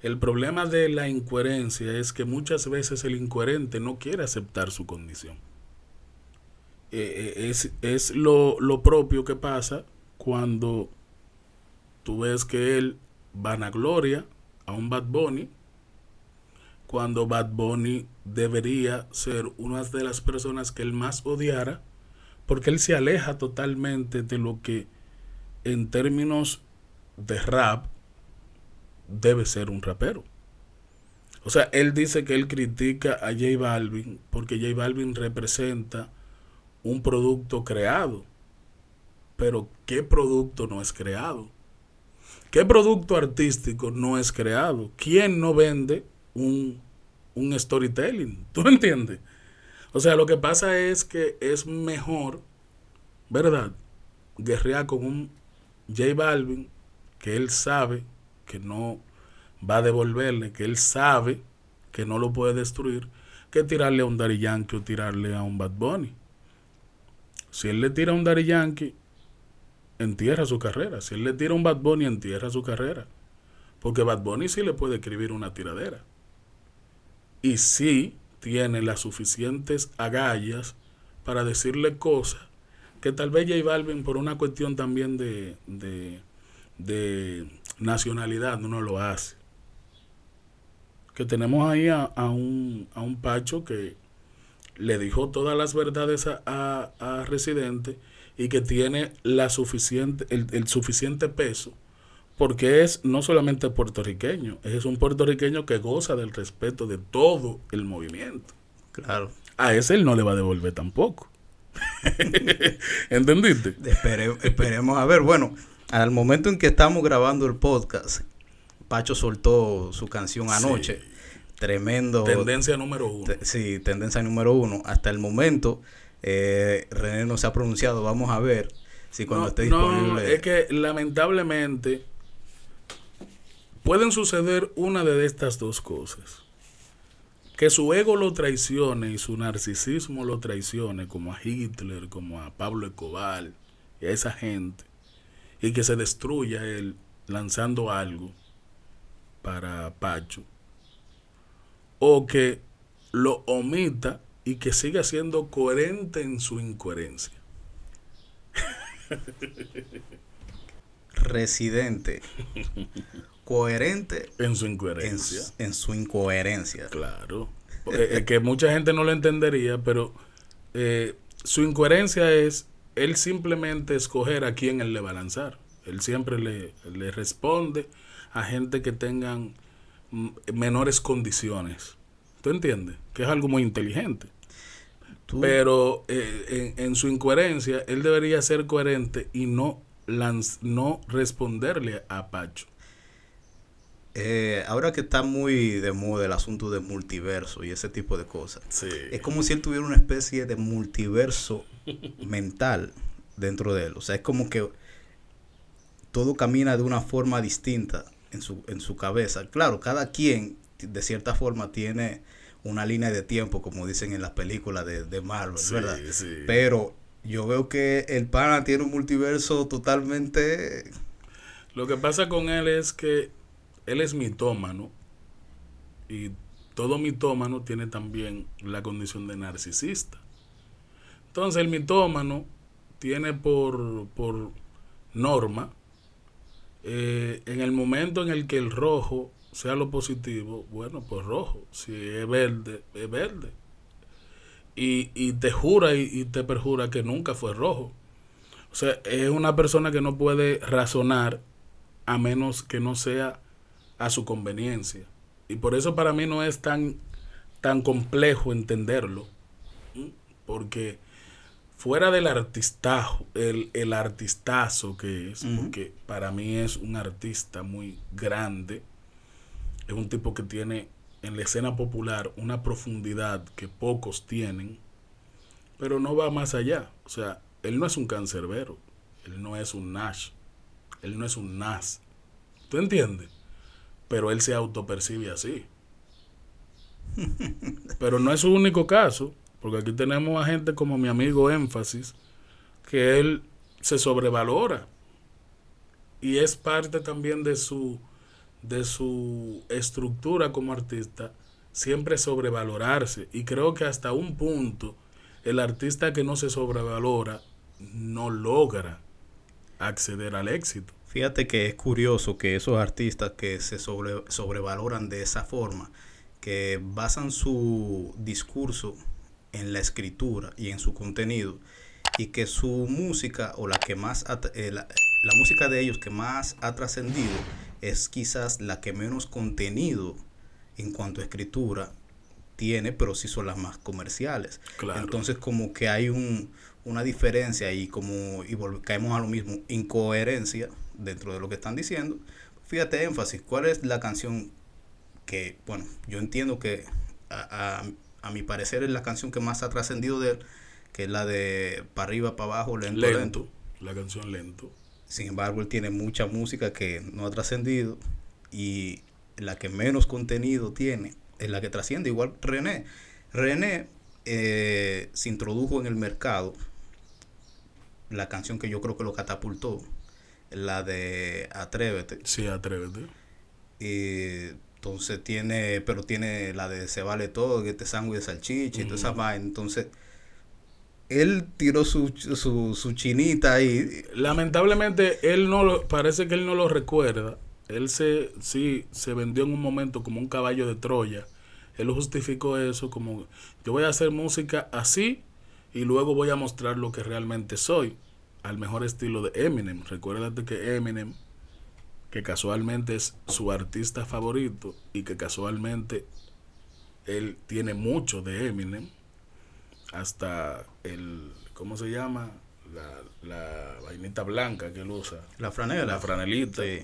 El problema de la incoherencia es que muchas veces el incoherente no quiere aceptar su condición. Es lo propio que pasa cuando tú ves que él vanagloria a un Bad Bunny, cuando Bad Bunny debería ser una de las personas que él más odiara, porque él se aleja totalmente de lo que en términos de rap debe ser un rapero. O sea, él dice que él critica a J Balvin porque J Balvin representa un producto creado. Pero ¿qué producto no es creado? ¿Qué producto artístico no es creado? ¿Quién no vende un storytelling? ¿Tú me entiendes? O sea, lo que pasa es que es mejor, ¿verdad?, guerrear con un J Balvin que él sabe que no va a devolverle, que él sabe que no lo puede destruir, que tirarle a un Daddy Yankee o tirarle a un Bad Bunny. Si él le tira a un Daddy Yankee, entierra su carrera. Si él le tira a un Bad Bunny, entierra su carrera. Porque Bad Bunny sí le puede escribir una tiradera. Y sí tiene las suficientes agallas para decirle cosas que tal vez J Balvin, por una cuestión también de nacionalidad, no lo hace. Que tenemos ahí a un Pacho que le dijo todas las verdades a Residente y que tiene el suficiente peso, porque es no solamente puertorriqueño, es un puertorriqueño que goza del respeto de todo el movimiento. Claro. A ese él no le va a devolver tampoco. ¿Entendiste? Esperemos a ver. Bueno, al momento en que estamos grabando el podcast, Pacho soltó su canción anoche. Sí. Tremendo. Tendencia número 1. Sí, tendencia número 1. Hasta el momento, René no se ha pronunciado. Vamos a ver si cuando esté disponible. No, es que lamentablemente pueden suceder una de estas dos cosas. Que su ego lo traicione y su narcisismo lo traicione, como a Hitler, como a Pablo Escobar y a esa gente. Y que se destruya él lanzando algo para Pacho. O que lo omita y que siga siendo coherente en su incoherencia. Residente. Coherente en su incoherencia. En su incoherencia. Claro. Que mucha gente no lo entendería, pero su incoherencia es él simplemente escoger a quién él le va a lanzar. Él siempre le responde a gente que tengan menores condiciones. ¿Tú entiendes? Que es algo muy inteligente. Pero en su incoherencia, él debería ser coherente y no responderle a Pacho. Ahora que está muy de moda el asunto del multiverso y ese tipo de cosas, sí. Es como si él tuviera una especie de multiverso mental dentro de él. O sea, es como que todo camina de una forma distinta en su cabeza. Claro, cada quien de cierta forma tiene una línea de tiempo, como dicen en las películas de Marvel, sí, ¿verdad? Sí. Pero yo veo que el pana tiene un multiverso totalmente... Lo que pasa con él es que él es mitómano y todo mitómano tiene también la condición de narcisista. Entonces el mitómano tiene por norma, en el momento en el que el rojo sea lo positivo, bueno, pues rojo. Si es verde, es verde. Y te jura y te perjura que nunca fue rojo. O sea, es una persona que no puede razonar a menos que no sea a su conveniencia. Y por eso para mí no es tan complejo entenderlo. Porque fuera del artistazo, el artistazo que es, porque para mí es un artista muy grande, es un tipo que tiene en la escena popular una profundidad que pocos tienen, pero no va más allá. O sea, él no es un cancerbero, él no es un Nash, él no es un Nas. ¿Tú entiendes? Pero él se autopercibe así. Pero no es su único caso, porque aquí tenemos a gente como mi amigo Énfasis, que él se sobrevalora. Y es parte también de su estructura como artista, siempre sobrevalorarse. Y creo que hasta un punto, el artista que no se sobrevalora no logra acceder al éxito. Fíjate que es curioso que esos artistas que se sobrevaloran de esa forma, que basan su discurso en la escritura y en su contenido, y que su música o la que más la música de ellos que más ha trascendido es quizás la que menos contenido en cuanto a escritura tiene, pero sí son las más comerciales. Claro. Entonces como que hay una diferencia y caemos a lo mismo, incoherencia dentro de lo que están diciendo. Fíjate, Énfasis, ¿cuál es la canción que, bueno, yo entiendo que a mi parecer es la canción que más ha trascendido de él, que es la de Pa' arriba, pa' abajo, lento? La canción Lento. Sin embargo, él tiene mucha música que no ha trascendido, y la que menos contenido tiene es la que trasciende. Igual René. René se introdujo en el mercado, la canción que yo creo que lo catapultó, la de Atrévete. Sí, Atrévete. Entonces tiene la de Se Vale Todo, que este sándwich de salchicha y toda esa vaina. Entonces él tiró su chinita ahí. Lamentablemente parece que él no lo recuerda. Él se vendió en un momento como un caballo de Troya. Él justificó eso como: yo voy a hacer música así y luego voy a mostrar lo que realmente soy, al mejor estilo de Eminem. Recuérdate que Eminem, que casualmente es su artista favorito y que casualmente él tiene mucho de Eminem, hasta ¿cómo se llama? La vainita blanca que él usa. La franela. La franelita. Sí.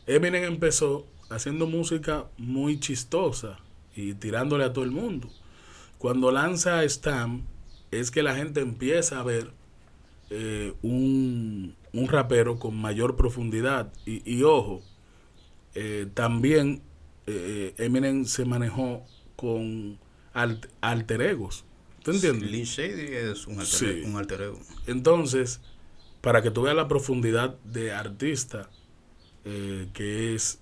Eminem empezó haciendo música muy chistosa y tirándole a todo el mundo. Cuando lanza Stamp, es que la gente empieza a ver un rapero con mayor profundidad. Y ojo, también Eminem se manejó con alter egos. ¿Tú entiendes? Lil Shady es un alter ego. Entonces, para que tú veas la profundidad de artista que es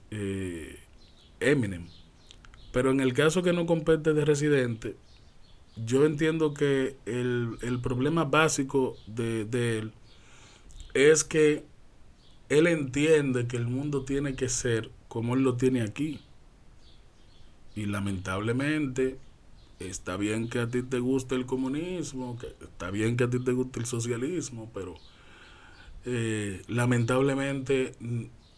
Eminem. Pero en el caso que no compete de Residente, yo entiendo que el problema básico de él es que él entiende que el mundo tiene que ser como él lo tiene aquí. Y lamentablemente, está bien que a ti te guste el comunismo, que está bien que a ti te guste el socialismo, pero lamentablemente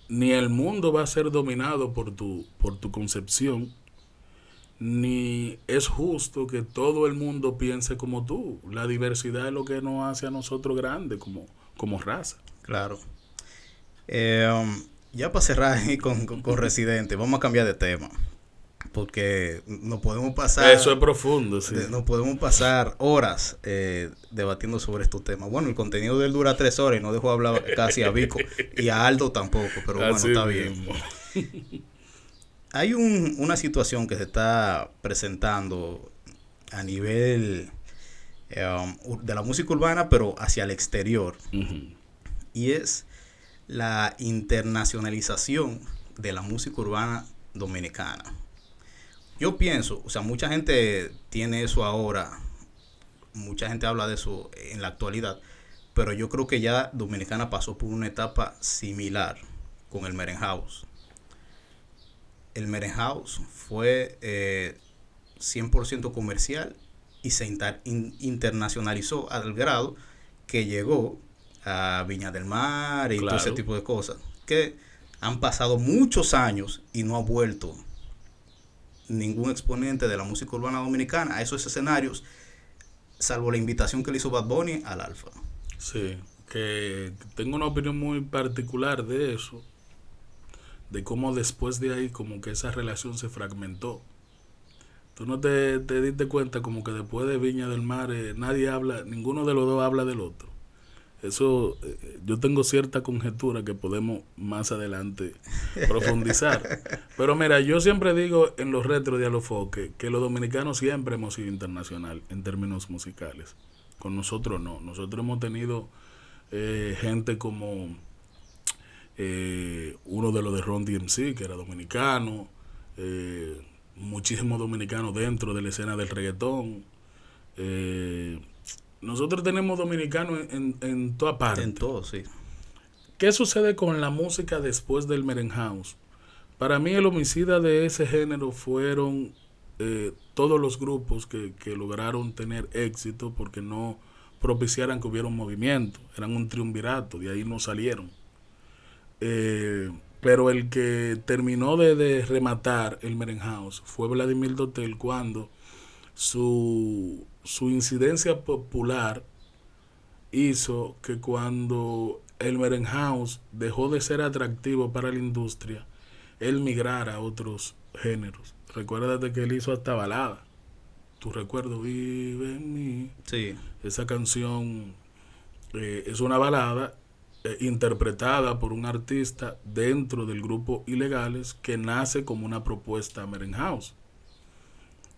ni el mundo va a ser dominado por tu concepción, ni es justo que todo el mundo piense como tú. La diversidad es lo que nos hace a nosotros grandes como raza. Claro. Ya para cerrar ahí con Residente, vamos a cambiar de tema, porque no podemos pasar... Eso es profundo, sí. No podemos pasar horas debatiendo sobre estos temas. Bueno, el contenido de él dura 3 horas y no dejó hablar casi a Vico y a Aldo tampoco, pero bueno, Así está mismo. bien. Hay una situación que se está presentando a nivel de la música urbana, pero hacia el exterior. Uh-huh. Y es la internacionalización de la música urbana dominicana. Yo pienso, o sea, mucha gente tiene eso ahora, mucha gente habla de eso en la actualidad, pero yo creo que ya Dominicana pasó por una etapa similar con el Merenhouse. El Merenhouse fue 100% comercial y se internacionalizó al grado que llegó a Viña del Mar y todo ese tipo de cosas, que han pasado muchos años y no ha vuelto ningún exponente de la música urbana dominicana a esos escenarios, salvo la invitación que le hizo Bad Bunny al Alfa. Sí, que tengo una opinión muy particular de eso, de cómo después de ahí como que esa relación se fragmentó. Tú no te diste cuenta como que después de Viña del Mar nadie habla, ninguno de los dos habla del otro. Eso, yo tengo cierta conjetura que podemos más adelante profundizar. Pero mira, yo siempre digo en los retro de Alofoque que los dominicanos siempre hemos sido internacional en términos musicales. Con nosotros no. Nosotros hemos tenido gente como uno de los de Ron DMC, que era dominicano, muchísimos dominicanos dentro de la escena del reggaetón. Nosotros tenemos dominicanos en toda parte. En todo, sí. ¿Qué sucede con la música después del Merenhouse? Para mí el homicida de ese género fueron todos los grupos que lograron tener éxito porque no propiciaran que hubiera un movimiento. Eran un triunvirato, de ahí no salieron. Pero el que terminó de rematar el Merenhouse fue Vladimir Dotel cuando su incidencia popular hizo que cuando el Merenhouse dejó de ser atractivo para la industria, él migrara a otros géneros. Recuérdate que él hizo hasta balada. Tu recuerdo vive en mí. Sí. Esa canción es una balada interpretada por un artista dentro del grupo Ilegales que nace como una propuesta Merenhouse.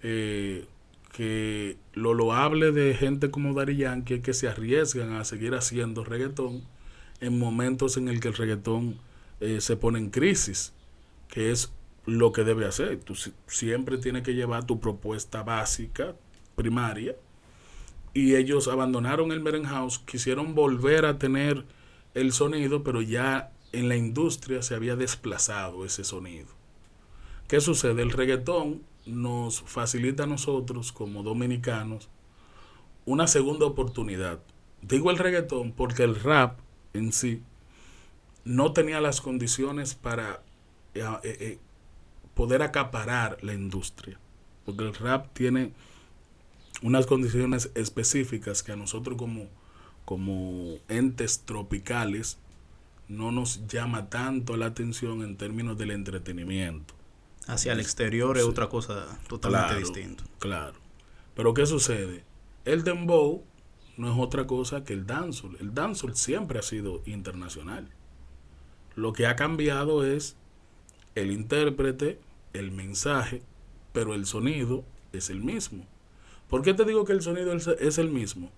Que lo loable de gente como Daddy Yankee es que se arriesgan a seguir haciendo reggaetón en momentos en el que el reggaetón se pone en crisis, que es lo que debe hacer. Tú siempre tienes que llevar tu propuesta básica, primaria, y ellos abandonaron el Merenhouse, quisieron volver a tener el sonido, pero ya en la industria se había desplazado ese sonido. ¿Qué sucede? El reggaetón nos facilita a nosotros como dominicanos una segunda oportunidad. Digo el reggaetón porque el rap en sí no tenía las condiciones para poder acaparar la industria, porque el rap tiene unas condiciones específicas que a nosotros como entes tropicales no nos llama tanto la atención en términos del entretenimiento. Hacia el exterior es otra cosa totalmente distinta. Claro. Pero ¿qué sucede? El dembow no es otra cosa que el dancehall. El dancehall siempre ha sido internacional. Lo que ha cambiado es el intérprete, el mensaje, pero el sonido es el mismo. ¿Por qué te digo que el sonido es el mismo?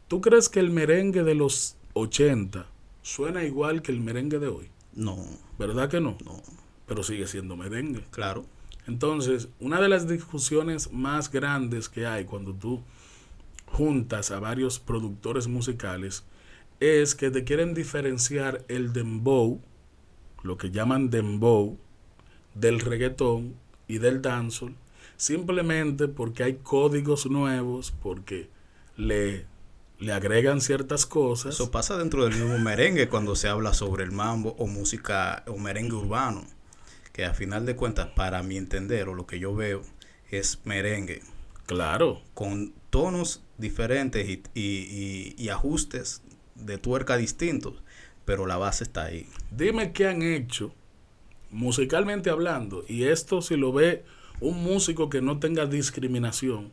¿Tú crees que el merengue de los 80 suena igual que el merengue de hoy? No. ¿Verdad que no? No. Pero sigue siendo merengue. Claro. Entonces, una de las discusiones más grandes que hay cuando tú juntas a varios productores musicales es que te quieren diferenciar el dembow, lo que llaman dembow, del reggaetón y del dancehall, simplemente porque hay códigos nuevos, porque le agregan ciertas cosas. Eso pasa dentro del mismo merengue cuando se habla sobre el mambo o música o merengue urbano, que a final de cuentas, para mi entender o lo que yo veo, es merengue. Claro. Con tonos diferentes y ajustes de tuerca distintos, pero la base está ahí. Dime qué han hecho, musicalmente hablando, y esto si lo ve un músico que no tenga discriminación,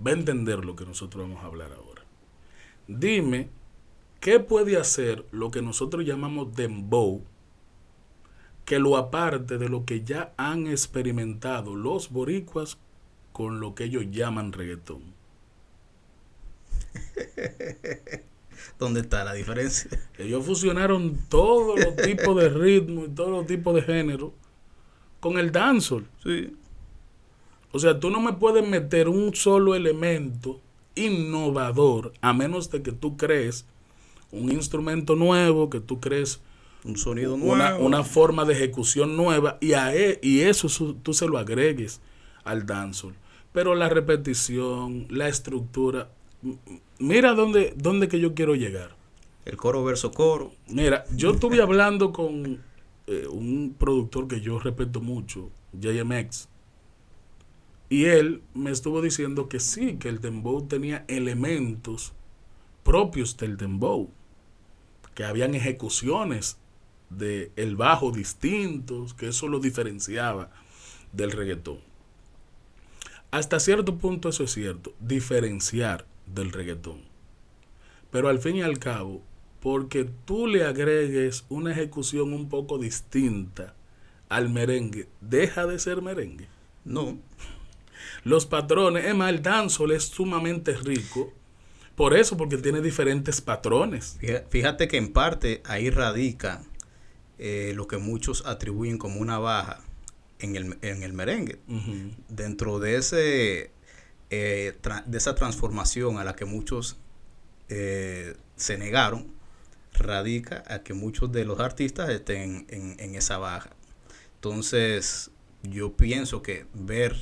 va a entender lo que nosotros vamos a hablar ahora. Dime qué puede hacer lo que nosotros llamamos dembow, que lo aparte de lo que ya han experimentado los boricuas con lo que ellos llaman reggaetón. ¿Dónde está la diferencia? Ellos fusionaron todos los tipos de ritmo y todos los tipos de género con el dancehall. Sí. O sea, tú no me puedes meter un solo elemento innovador a menos de que tú crees un instrumento nuevo, que tú crees un sonido nuevo, una forma de ejecución nueva y eso tú se lo agregues al dancehall. Pero la repetición, la estructura, mira dónde que yo quiero llegar. El coro verso coro. Mira, yo estuve hablando con un productor que yo respeto mucho, JMX, y él me estuvo diciendo que sí, que el dembow tenía elementos propios del dembow, que habían ejecuciones de el bajo distintos, que eso lo diferenciaba del reggaetón. Hasta cierto punto eso es cierto, diferenciar del reggaetón. Pero al fin y al cabo, porque tú le agregues una ejecución un poco distinta al merengue, ¿deja de ser merengue? No. Los patrones, es más, el dancehall es sumamente rico, por eso, porque tiene diferentes patrones. Fíjate que en parte ahí radica lo que muchos atribuyen como una baja en el merengue. Uh-huh. Dentro de de esa transformación a la que muchos se negaron, radica a que muchos de los artistas estén en esa baja. Entonces, yo pienso que ver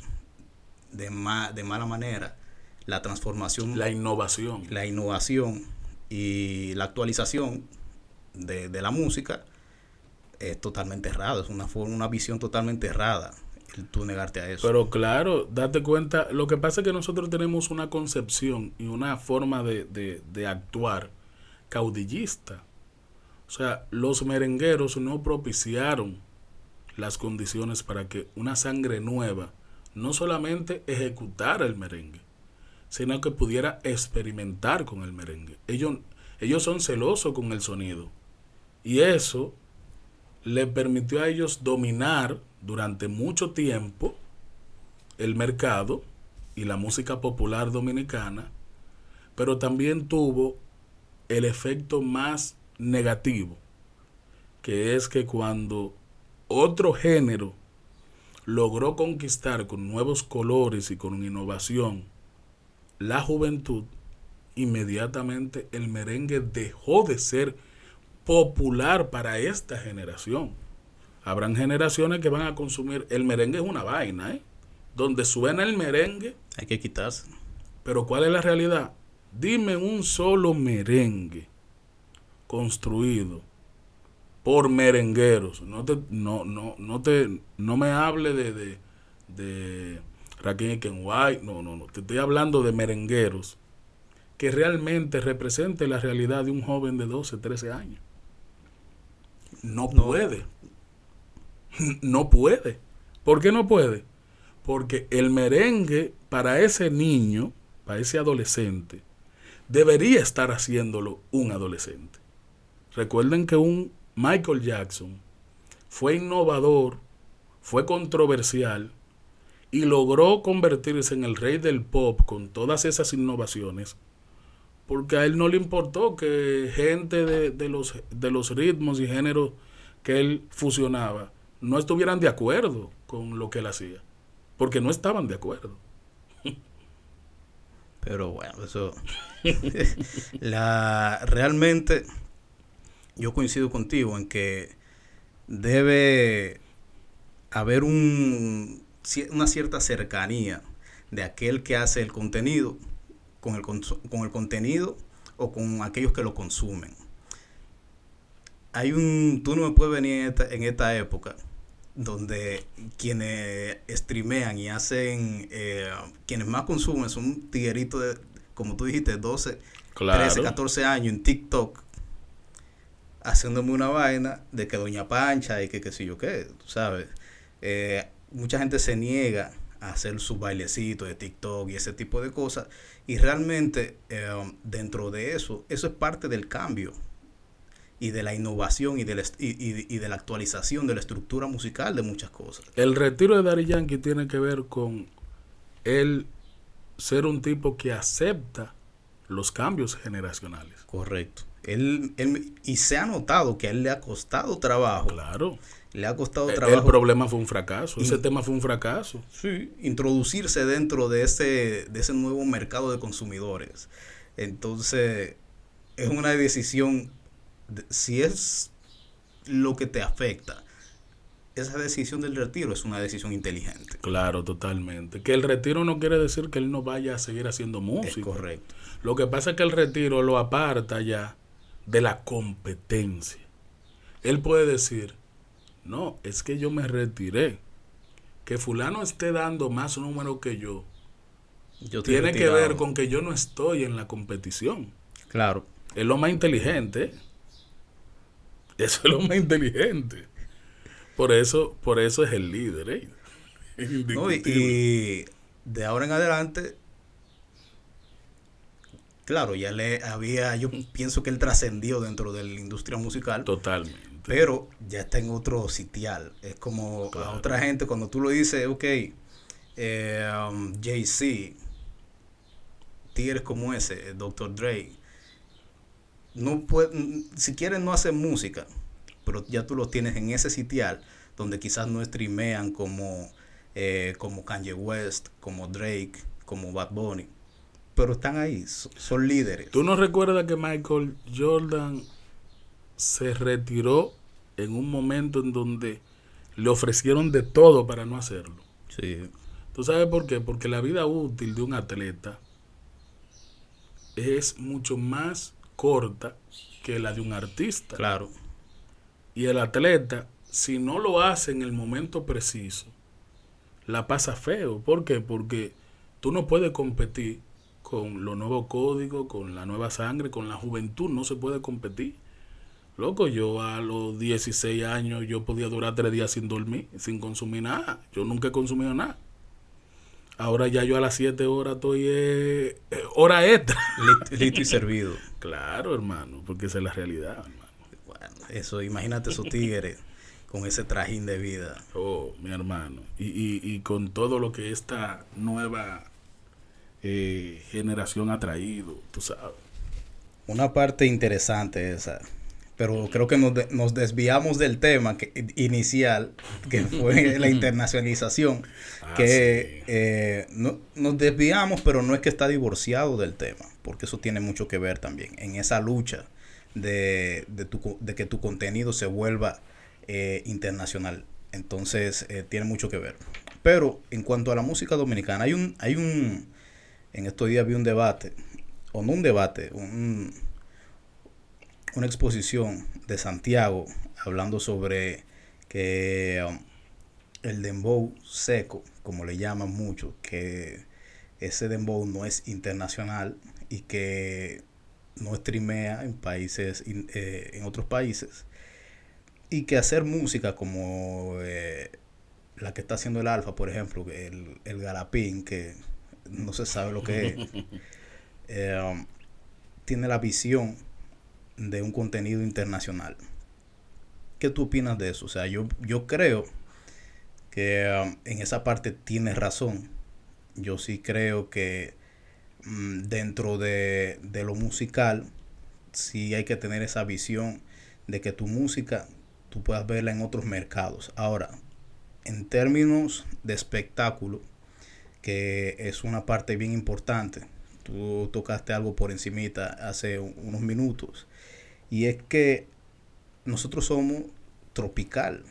de mala manera la transformación, la innovación y la actualización de la música es totalmente errado, es una visión totalmente errada el tú negarte a eso. Pero claro, date cuenta, lo que pasa es que nosotros tenemos una concepción y una forma de actuar caudillista. O sea, los merengueros no propiciaron las condiciones para que una sangre nueva no solamente ejecutara el merengue, sino que pudiera experimentar con el merengue. Ellos son celosos con el sonido. Y eso le permitió a ellos dominar durante mucho tiempo el mercado y la música popular dominicana, pero también tuvo el efecto más negativo, que es que cuando otro género logró conquistar con nuevos colores y con innovación la juventud, inmediatamente el merengue dejó de ser popular para esta generación. Habrán generaciones que van a consumir, el merengue es una vaina, donde suena el merengue hay que quitarse. Pero ¿cuál es la realidad? Dime un solo merengue construido por merengueros. No me hable de Rakim y Kenway, no, te estoy hablando de merengueros que realmente represente la realidad de un joven de 12, 13 años. No puede. No puede. ¿Por qué no puede? Porque el merengue para ese niño, para ese adolescente, debería estar haciéndolo un adolescente. Recuerden que un Michael Jackson fue innovador, fue controversial y logró convertirse en el rey del pop con todas esas innovaciones, porque a él no le importó que gente de los ritmos y géneros que él fusionaba no estuvieran de acuerdo con lo que él hacía, porque no estaban de acuerdo. Pero bueno, eso realmente yo coincido contigo en que debe haber una cierta cercanía de aquel que hace el contenido con el contenido o con aquellos que lo consumen. Tú no me puedes venir en esta época donde quienes streamean y hacen, quienes más consumen son tigueritos de, como tú dijiste, 12, claro, 13, 14 años en TikTok, haciéndome una vaina de que Doña Pancha y que qué sé yo qué, ¿sabes? Mucha gente se niega a hacer sus bailecitos de TikTok y ese tipo de cosas, y realmente dentro de eso es parte del cambio y de la innovación y de la actualización de la estructura musical de muchas cosas. El retiro de Daddy Yankee tiene que ver con él ser un tipo que acepta los cambios generacionales. Correcto. Y se ha notado que a él le ha costado trabajo. Claro. Le ha costado trabajo. El problema fue un fracaso. Ese tema fue un fracaso. Sí, introducirse dentro de ese nuevo mercado de consumidores. Entonces, es una decisión. Si es lo que te afecta, esa decisión del retiro es una decisión inteligente. Claro, totalmente. Que el retiro no quiere decir que él no vaya a seguir haciendo música. Es correcto. Lo que pasa es que el retiro lo aparta ya de la competencia. Él puede decir, no, es que yo me retiré. Que fulano esté dando más número que yo tiene que ver con que yo no estoy en la competición. Claro. Es lo más inteligente. Eso es lo más inteligente. Por eso es el líder, ¿eh? No, y de ahora en adelante, claro, yo pienso que él trascendió dentro de la industria musical, Totalmente. pero ya está en otro sitial. Es como a otra gente, cuando tú lo dices, ok, Jay-Z, tigres como ese, Dr. Dre, no puede, si quieren no hacen música, pero ya tú los tienes en ese sitial donde quizás no streamean como Kanye West, como Drake, como Bad Bunny, pero están ahí, son líderes. ¿Tú no recuerdas que Michael Jordan se retiró en un momento en donde le ofrecieron de todo para no hacerlo? Sí. ¿Tú sabes por qué? Porque la vida útil de un atleta es mucho más corta que la de un artista. Claro. Y el atleta, si no lo hace en el momento preciso, la pasa feo. ¿Por qué? Porque tú no puedes competir con los nuevos códigos, con la nueva sangre, con la juventud. No se puede competir. Loco, yo a los 16 años yo podía durar 3 días sin dormir, sin consumir nada. Yo nunca he consumido nada. Ahora ya yo a las 7 horas estoy hora extra. Listo y servido. Claro, hermano, porque esa es la realidad, hermano. Bueno, eso, imagínate esos tigres con ese trajín de vida. Oh, mi hermano. Y con todo lo que esta nueva generación ha traído, tú sabes. Una parte interesante esa, pero creo que nos desviamos del tema inicial, que fue la internacionalización, que sí. nos desviamos, pero no es que está divorciado del tema, porque eso tiene mucho que ver también en esa lucha de que tu contenido se vuelva internacional. Entonces, tiene mucho que ver. Pero en cuanto a la música dominicana, en estos días vi un debate, o no un debate, una exposición de Santiago hablando sobre que el dembow seco, como le llaman mucho, que ese dembow no es internacional y que no streamea en países, en otros países, y que hacer música como la que está haciendo el Alfa, por ejemplo, el Garapín, que no se sabe lo que es, tiene la visión de un contenido internacional. ¿Qué tú opinas de eso? O sea, yo creo que en esa parte tienes razón. Yo sí creo que dentro de lo musical sí hay que tener esa visión de que tu música tú puedas verla en otros mercados. Ahora, en términos de espectáculo, que es una parte bien importante, tú tocaste algo por encimita hace unos minutos, y es que nosotros somos tropical.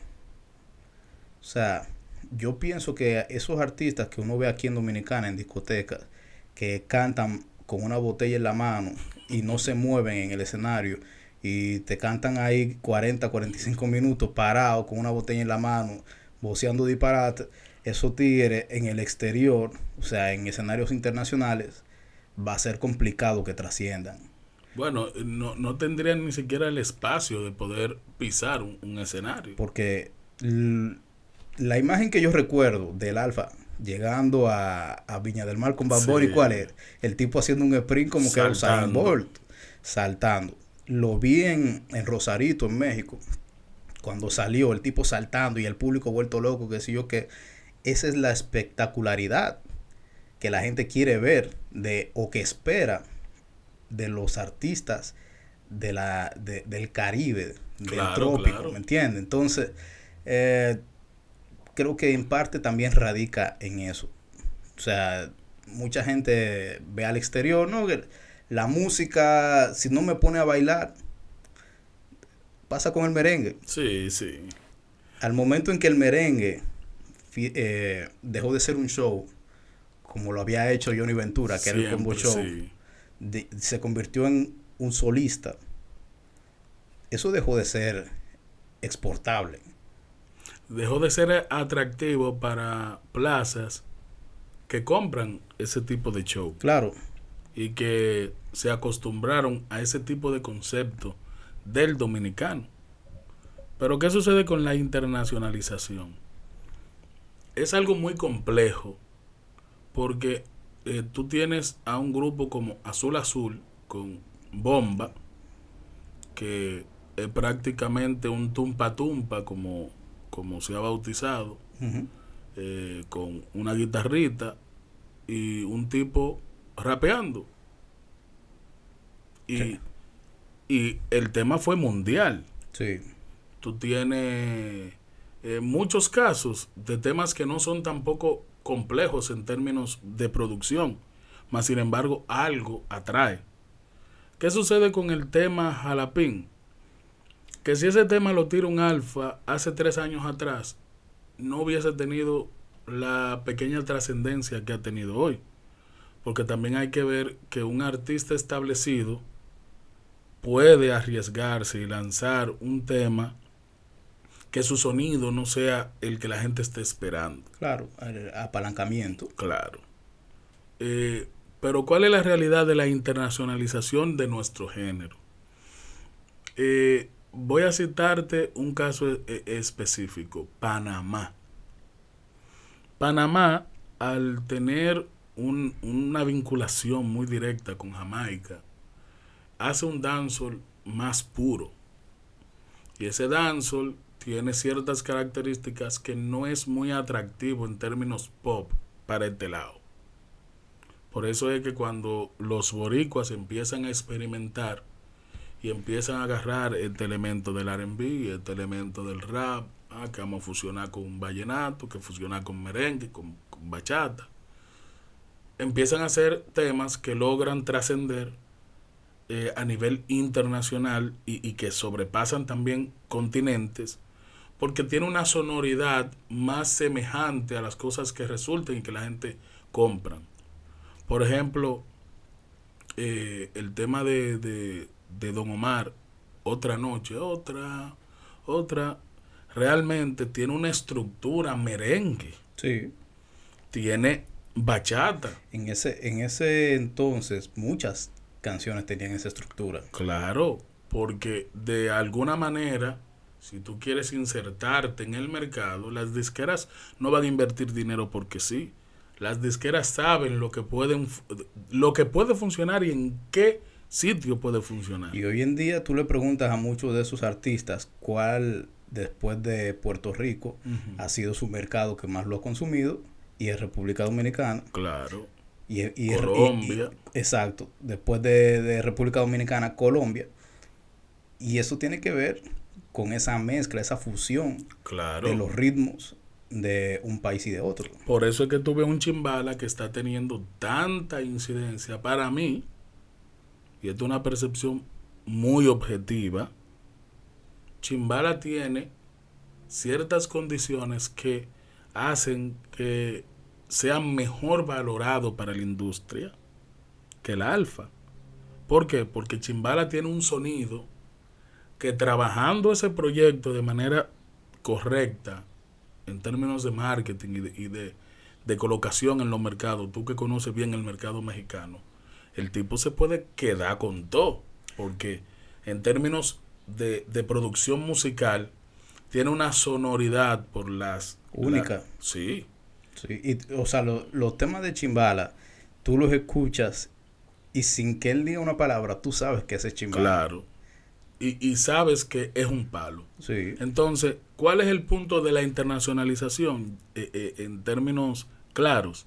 O sea, yo pienso que esos artistas que uno ve aquí en Dominicana, en discotecas, que cantan con una botella en la mano y no se mueven en el escenario, y te cantan ahí 45 minutos parados con una botella en la mano, voceando disparate, esos tigres en el exterior, o sea, en escenarios internacionales, va a ser complicado que trasciendan. Bueno, no tendrían ni siquiera el espacio de poder pisar un escenario. Porque la imagen que yo recuerdo del Alfa llegando a Viña del Mar con Bad Bunny, sí, ¿cuál es? El tipo haciendo un sprint como que Usain Bolt, saltando. Lo vi en Rosarito, en México, cuando salió el tipo saltando y el público vuelto loco, que sé yo, que esa es la espectacularidad que la gente quiere ver o que espera de los artistas del Caribe, del trópico, claro. ¿Me entiendes? Entonces, creo que en parte también radica en eso. O sea, mucha gente ve al exterior, ¿no? Que la música, si no me pone a bailar, pasa con el merengue. Sí, sí. Al momento en que el merengue dejó de ser un show, como lo había hecho Johnny Ventura, que siempre, era el combo show, sí. Se convirtió en un solista. Eso dejó de ser exportable. Dejó de ser atractivo para plazas que compran ese tipo de show. Claro. Y que se acostumbraron a ese tipo de concepto del dominicano. Pero ¿qué sucede con la internacionalización? Es algo muy complejo porque tú tienes a un grupo como Azul Azul con Bomba, que es prácticamente un tumpa tumpa como se ha bautizado, Ujú. con una guitarrita y un tipo rapeando. Sí. Y el tema fue mundial. Sí. Tú tienes muchos casos de temas que no son tampoco complejos en términos de producción, mas sin embargo algo atrae. ¿Qué sucede con el tema Jalapín? Que si ese tema lo tira un alfa hace 3 años atrás, no hubiese tenido la pequeña trascendencia que ha tenido hoy. Porque también hay que ver que un artista establecido puede arriesgarse y lanzar un tema que su sonido no sea el que la gente esté esperando. Claro, el apalancamiento. Claro. Pero ¿cuál es la realidad de la internacionalización de nuestro género? Voy a citarte un caso específico, Panamá. Panamá, al tener una vinculación muy directa con Jamaica, hace un dancehall más puro. Y ese dancehall tiene ciertas características que no es muy atractivo en términos pop para este lado. Por eso es que cuando los boricuas empiezan a experimentar y empiezan a agarrar este elemento del R&B, este elemento del rap, que vamos a fusionar con un vallenato, que fusionar con merengue, con bachata, empiezan a hacer temas que logran trascender a nivel internacional y que sobrepasan también continentes, porque tiene una sonoridad más semejante a las cosas que resulten y que la gente compran. Por ejemplo, el tema de Don Omar, Otra Noche, otra, realmente tiene una estructura merengue, Sí. tiene bachata. En ese entonces muchas canciones tenían esa estructura. Claro, porque de alguna manera, si tú quieres insertarte en el mercado, las disqueras no van a invertir dinero porque sí. Las disqueras saben lo que puede funcionar y en qué sitio puede funcionar. Y hoy en día tú le preguntas a muchos de esos artistas cuál, después de Puerto Rico, Ujú. ha sido su mercado que más lo ha consumido, y es República Dominicana. Claro. Colombia. Exacto. Después de República Dominicana, Colombia. Y eso tiene que ver con esa mezcla, esa fusión Claro. de los ritmos de un país y de otro. Por eso es que tuve un Chimbala que está teniendo tanta incidencia para mí, y esto es una percepción muy objetiva. Chimbala tiene ciertas condiciones que hacen que sea mejor valorado para la industria que el alfa. ¿Por qué? Porque Chimbala tiene un sonido que, trabajando ese proyecto de manera correcta en términos de marketing de colocación en los mercados, tú que conoces bien el mercado mexicano, el tipo se puede quedar con todo, porque en términos de producción musical tiene una sonoridad por Única. Sí. Sí. Y, o sea, los temas de Chimbala, tú los escuchas y sin que él diga una palabra, tú sabes que ese es Chimbala. Claro. Y sabes que es un palo. Sí. Entonces, ¿cuál es el punto de la internacionalización en términos claros?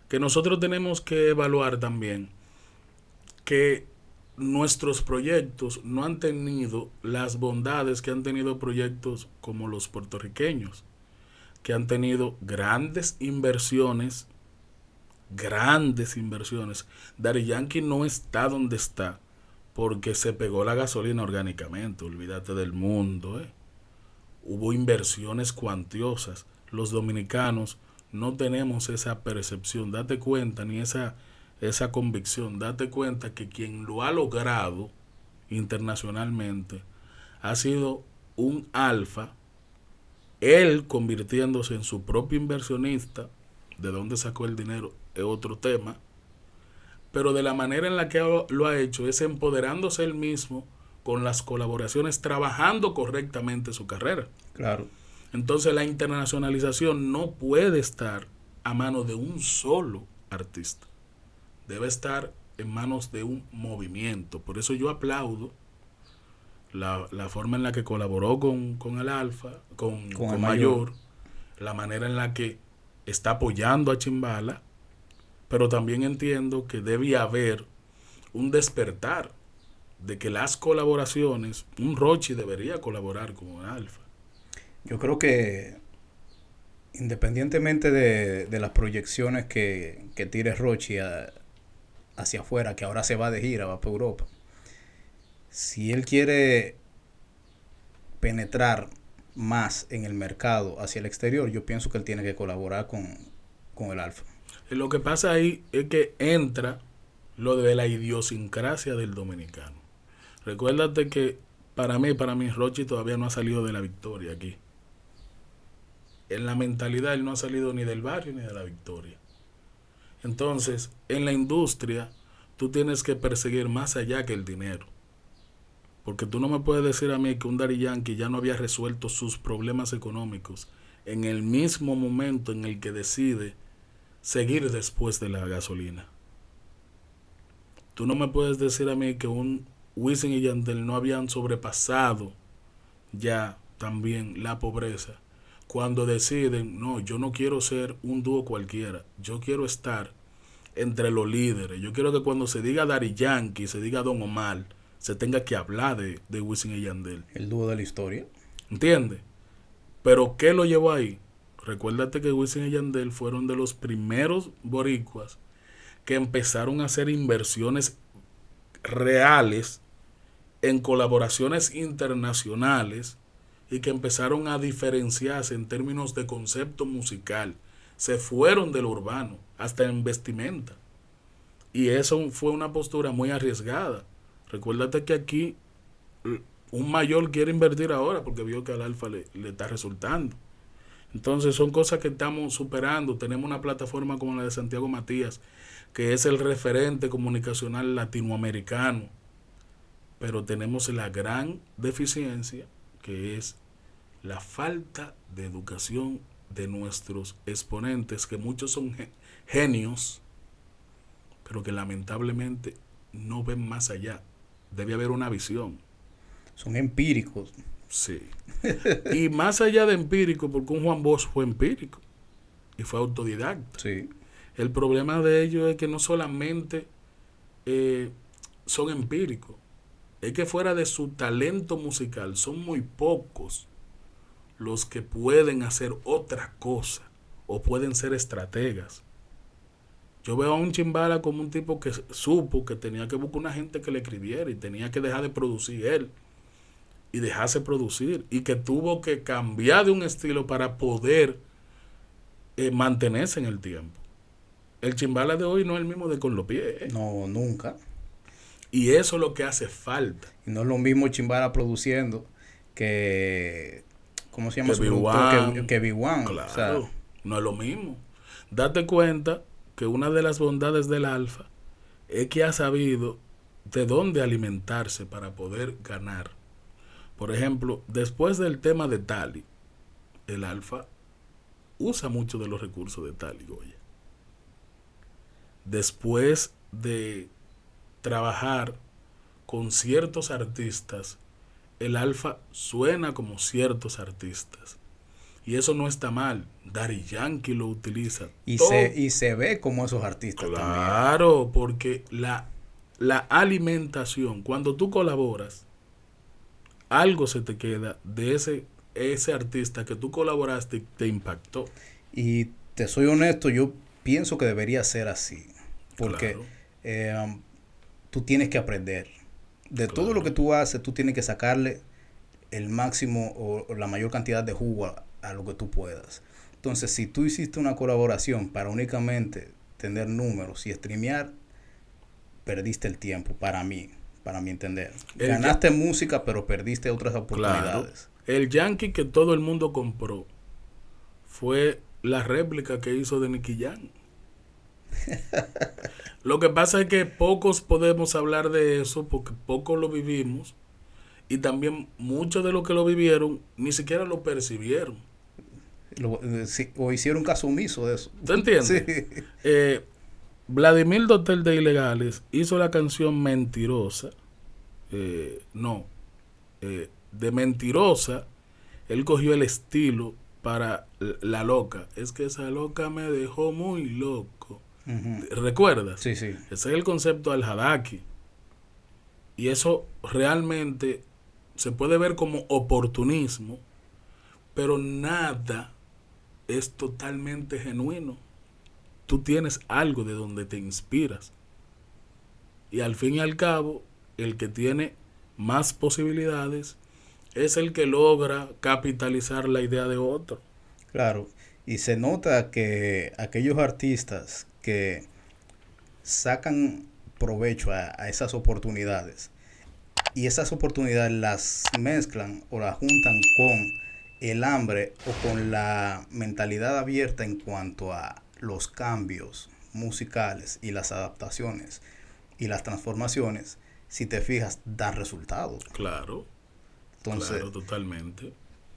Que nosotros tenemos que evaluar también que nuestros proyectos no han tenido las bondades que han tenido proyectos como los puertorriqueños, que han tenido grandes inversiones. Daddy Yankee no está donde está porque se pegó la gasolina orgánicamente, olvídate del mundo. Hubo inversiones cuantiosas. Los dominicanos no tenemos esa percepción, date cuenta, ni esa convicción. Date cuenta que quien lo ha logrado internacionalmente ha sido un alfa, él convirtiéndose en su propio inversionista. De dónde sacó el dinero es otro tema, pero de la manera en la que lo ha hecho es empoderándose él mismo con las colaboraciones, trabajando correctamente su carrera. Claro. Entonces la internacionalización no puede estar a manos de un solo artista. Debe estar en manos de un movimiento. Por eso yo aplaudo la forma en la que colaboró con el Alfa, con el Mayor, la manera en la que está apoyando a Chimbala, pero también entiendo que debe haber un despertar de que las colaboraciones, un Rochi debería colaborar con el Alfa. Yo creo que independientemente de las proyecciones que tire Rochi hacia afuera, que ahora se va de gira, va para Europa, si él quiere penetrar más en el mercado hacia el exterior, yo pienso que él tiene que colaborar con el Alfa. Lo que pasa ahí es que entra lo de la idiosincrasia del dominicano. Recuérdate que para mí Rochi todavía no ha salido de la victoria aquí. En la mentalidad él no ha salido ni del barrio ni de la victoria. Entonces, en la industria, tú tienes que perseguir más allá que el dinero. Porque tú no me puedes decir a mí que un Daddy Yankee ya no había resuelto sus problemas económicos en el mismo momento en el que decide seguir después de la gasolina. Tú no me puedes decir a mí que un Wisin y Yandel no habían sobrepasado ya también la pobreza cuando deciden, no, yo no quiero ser un dúo cualquiera, yo quiero estar entre los líderes. Yo quiero que cuando se diga Daddy Yankee, se diga Don Omar, se tenga que hablar de Wisin y Yandel. El dúo de la historia. ¿Entiendes? Pero ¿qué lo llevó ahí? Recuérdate que Wisin y Yandel fueron de los primeros boricuas que empezaron a hacer inversiones reales en colaboraciones internacionales y que empezaron a diferenciarse en términos de concepto musical. Se fueron de lo urbano hasta en vestimenta. Y eso fue una postura muy arriesgada. Recuérdate que aquí un Mayor quiere invertir ahora porque vio que al Alfa le está resultando. Entonces son cosas que estamos superando. Tenemos una plataforma como la de Santiago Matías, que es el referente comunicacional latinoamericano. Pero tenemos la gran deficiencia, que es la falta de educación de nuestros exponentes, que muchos son genios, pero que lamentablemente no ven más allá. Debe haber una visión. Son empíricos. Sí. Y más allá de empírico, porque un Juan Bosch fue empírico y fue autodidacta. Sí. El problema de ellos es que no solamente son empíricos, es que fuera de su talento musical son muy pocos los que pueden hacer otra cosa o pueden ser estrategas. Yo veo a un Chimbala como un tipo que supo que tenía que buscar una gente que le escribiera y tenía que dejar de producir él y dejarse producir, y que tuvo que cambiar de un estilo para poder mantenerse en el tiempo. El Chimbala de hoy no es el mismo de Con los Pies. No, nunca. Y eso es lo que hace falta. Y no es lo mismo Chimbala produciendo que... ¿Cómo se llama que su productor? Que B1. Claro, o sea, no es lo mismo. Date cuenta que una de las bondades del Alfa es que ha sabido de dónde alimentarse para poder ganar. Por ejemplo, después del tema de Tali, el Alfa usa mucho de los recursos de Tali, Goya. Después de trabajar con ciertos artistas, el Alfa suena como ciertos artistas. Y eso no está mal. Daddy Yankee lo utiliza. Y se ve como esos artistas también. Claro, porque la alimentación, cuando tú colaboras, algo se te queda de ese artista que tú colaboraste y te impactó. Y te soy honesto, yo pienso que debería ser así. Porque Claro. Tú tienes que aprender. De Claro. todo lo que tú haces, tú tienes que sacarle el máximo o la mayor cantidad de jugo a lo que tú puedas. Entonces, si tú hiciste una colaboración para únicamente tener números y streamear, perdiste el tiempo para mí entender. Ganaste música, pero perdiste otras oportunidades. Claro. El Yankee que todo el mundo compró fue la réplica que hizo de Nicky Jam. Lo que pasa es que pocos podemos hablar de eso porque pocos lo vivimos, y también muchos de los que lo vivieron ni siquiera lo percibieron. Sí, o hicieron caso omiso de eso. ¿Tú entiendes? Sí. Vladimir Dotel de Ilegales hizo la canción Mentirosa. No. De Mentirosa, él cogió el estilo para La Loca. Es que esa loca me dejó muy loco. ¿Recuerdas? Sí, sí. Ese es el concepto del Hadaki. Y eso realmente se puede ver como oportunismo, pero nada es totalmente genuino. Tú tienes algo de donde te inspiras. Y al fin y al cabo, el que tiene más posibilidades es el que logra capitalizar la idea de otro. Claro. Y se nota que aquellos artistas que sacan provecho a esas oportunidades y esas oportunidades las mezclan o las juntan con el hambre o con la mentalidad abierta en cuanto a los cambios musicales y las adaptaciones y las transformaciones, si te fijas, dan resultados. Claro, Entonces, claro, totalmente.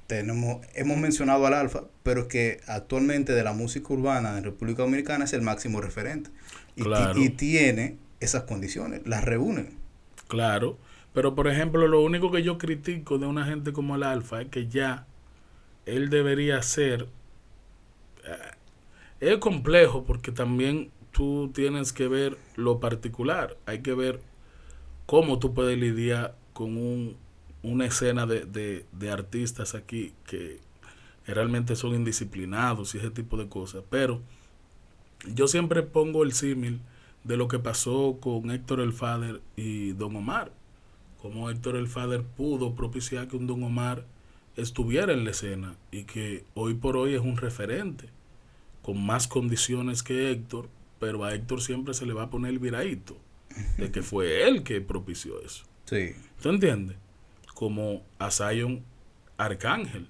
hemos mencionado al Alfa, pero es que actualmente de la música urbana en República Dominicana es el máximo referente. Claro, Y tiene esas condiciones, las reúne. claro. Pero por ejemplo, lo único que yo critico de una gente como el Alfa es que ya él debería ser... Es complejo porque también tú tienes que ver lo particular. Hay que ver cómo tú puedes lidiar con una escena de artistas aquí que realmente son indisciplinados y ese tipo de cosas. Pero yo siempre pongo el símil de lo que pasó con Héctor el Father y Don Omar. Como Héctor el Father pudo propiciar que un Don Omar estuviera en la escena y que hoy por hoy es un referente con más condiciones que Héctor, pero a Héctor siempre se le va a poner el viradito de que fue él que propició eso. Sí. ¿Tú entiendes? Como a Zion Arcángel.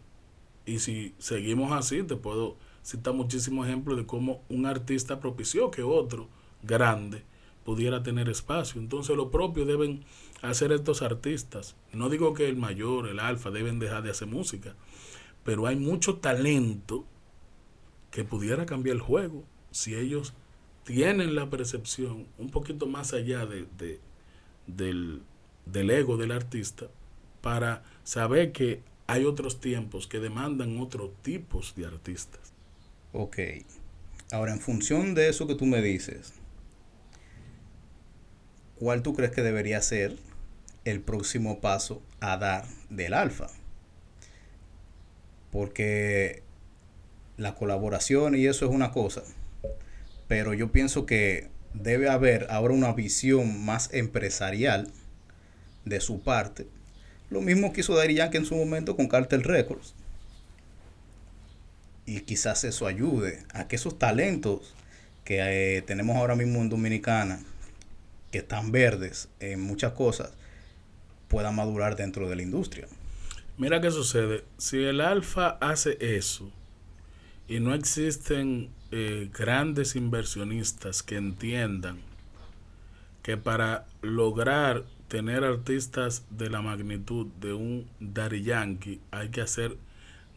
Y si seguimos así, te puedo citar muchísimos ejemplos de cómo un artista propició que otro grande pudiera tener espacio. Entonces lo propio deben hacer estos artistas. No digo que el mayor, el alfa, deben dejar de hacer música, pero hay mucho talento que pudiera cambiar el juego si ellos tienen la percepción un poquito más allá del ego del artista para saber que hay otros tiempos que demandan otros tipos de artistas. Ok. Ahora, en función de eso que tú me dices, ¿cuál tú crees que debería ser el próximo paso a dar del alfa? Porque la colaboración y eso es una cosa, pero yo pienso que debe haber ahora una visión más empresarial de su parte. Lo mismo que hizo Daddy Yankee en su momento con Cartel Records. Y quizás eso ayude a que esos talentos que tenemos ahora mismo en Dominicana, que están verdes en muchas cosas, puedan madurar dentro de la industria. Mira qué sucede. Si el alfa hace eso y no existen grandes inversionistas que entiendan que para lograr tener artistas de la magnitud de un Daddy Yankee hay que hacer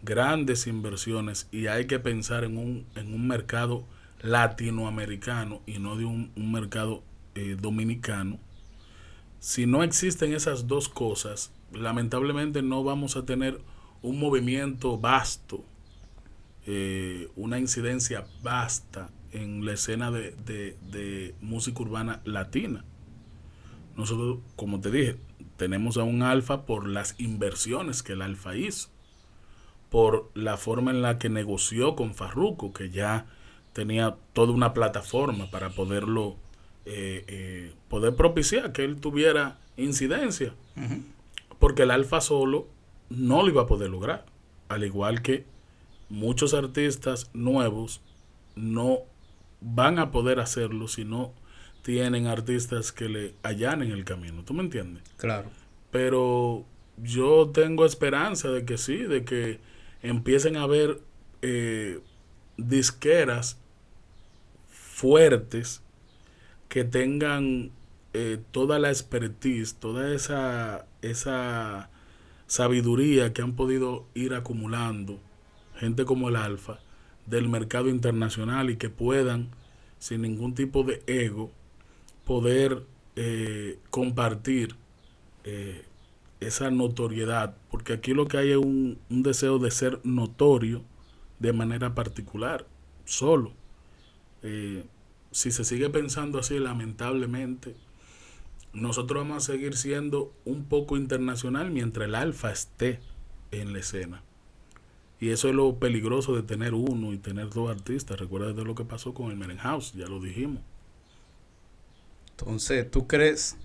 grandes inversiones y hay que pensar en un mercado latinoamericano y no de un mercado dominicano. Si no existen esas dos cosas, lamentablemente no vamos a tener un movimiento vasto, una incidencia vasta en la escena de música urbana latina. Nosotros, como te dije, tenemos a un alfa por las inversiones que el alfa hizo, por la forma en la que negoció con Farruko, que ya tenía toda una plataforma para poderlo poder propiciar que él tuviera incidencia, porque el alfa solo no lo iba a poder lograr, al igual que muchos artistas nuevos no van a poder hacerlo si no tienen artistas que le allanen el camino. ¿Tú me entiendes? Claro. Pero yo tengo esperanza de que sí, de que empiecen a haber disqueras fuertes que tengan toda la expertise, toda esa sabiduría que han podido ir acumulando gente como el Alfa del mercado internacional y que puedan, sin ningún tipo de ego, poder compartir esa notoriedad, porque aquí lo que hay es un deseo de ser notorio de manera particular, solo. Si se sigue pensando así, lamentablemente, nosotros vamos a seguir siendo un poco internacional mientras el Alfa esté en la escena. Y eso es lo peligroso de tener uno y tener dos artistas. Recuerda de lo que pasó con el Merenhouse, ya lo dijimos. Entonces, ¿tú crees,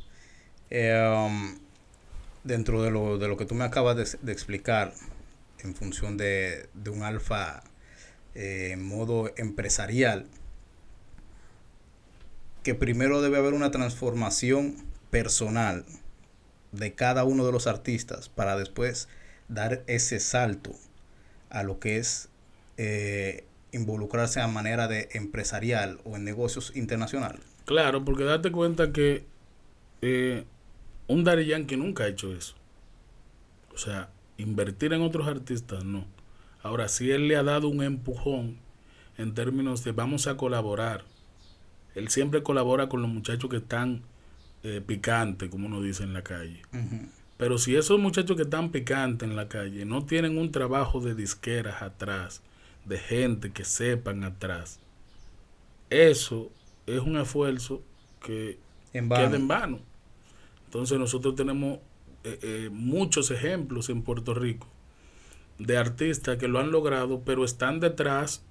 dentro de lo que tú me acabas de explicar, en función de un Alfa en modo empresarial, que primero debe haber una transformación personal de cada uno de los artistas para después dar ese salto a lo que es involucrarse a manera de empresarial o en negocios internacionales? Claro, porque date cuenta que un Daddy Yankee nunca ha hecho eso. O sea, invertir en otros artistas, no. Ahora, sí él le ha dado un empujón en términos de vamos a colaborar. Él siempre colabora con los muchachos que están picantes, como uno dice en la calle. Uh-huh. Pero si esos muchachos que están picantes en la calle no tienen un trabajo de disqueras atrás, de gente que sepan atrás, eso es un esfuerzo que queda en vano. Entonces nosotros tenemos muchos ejemplos en Puerto Rico de artistas que lo han logrado, pero están detrás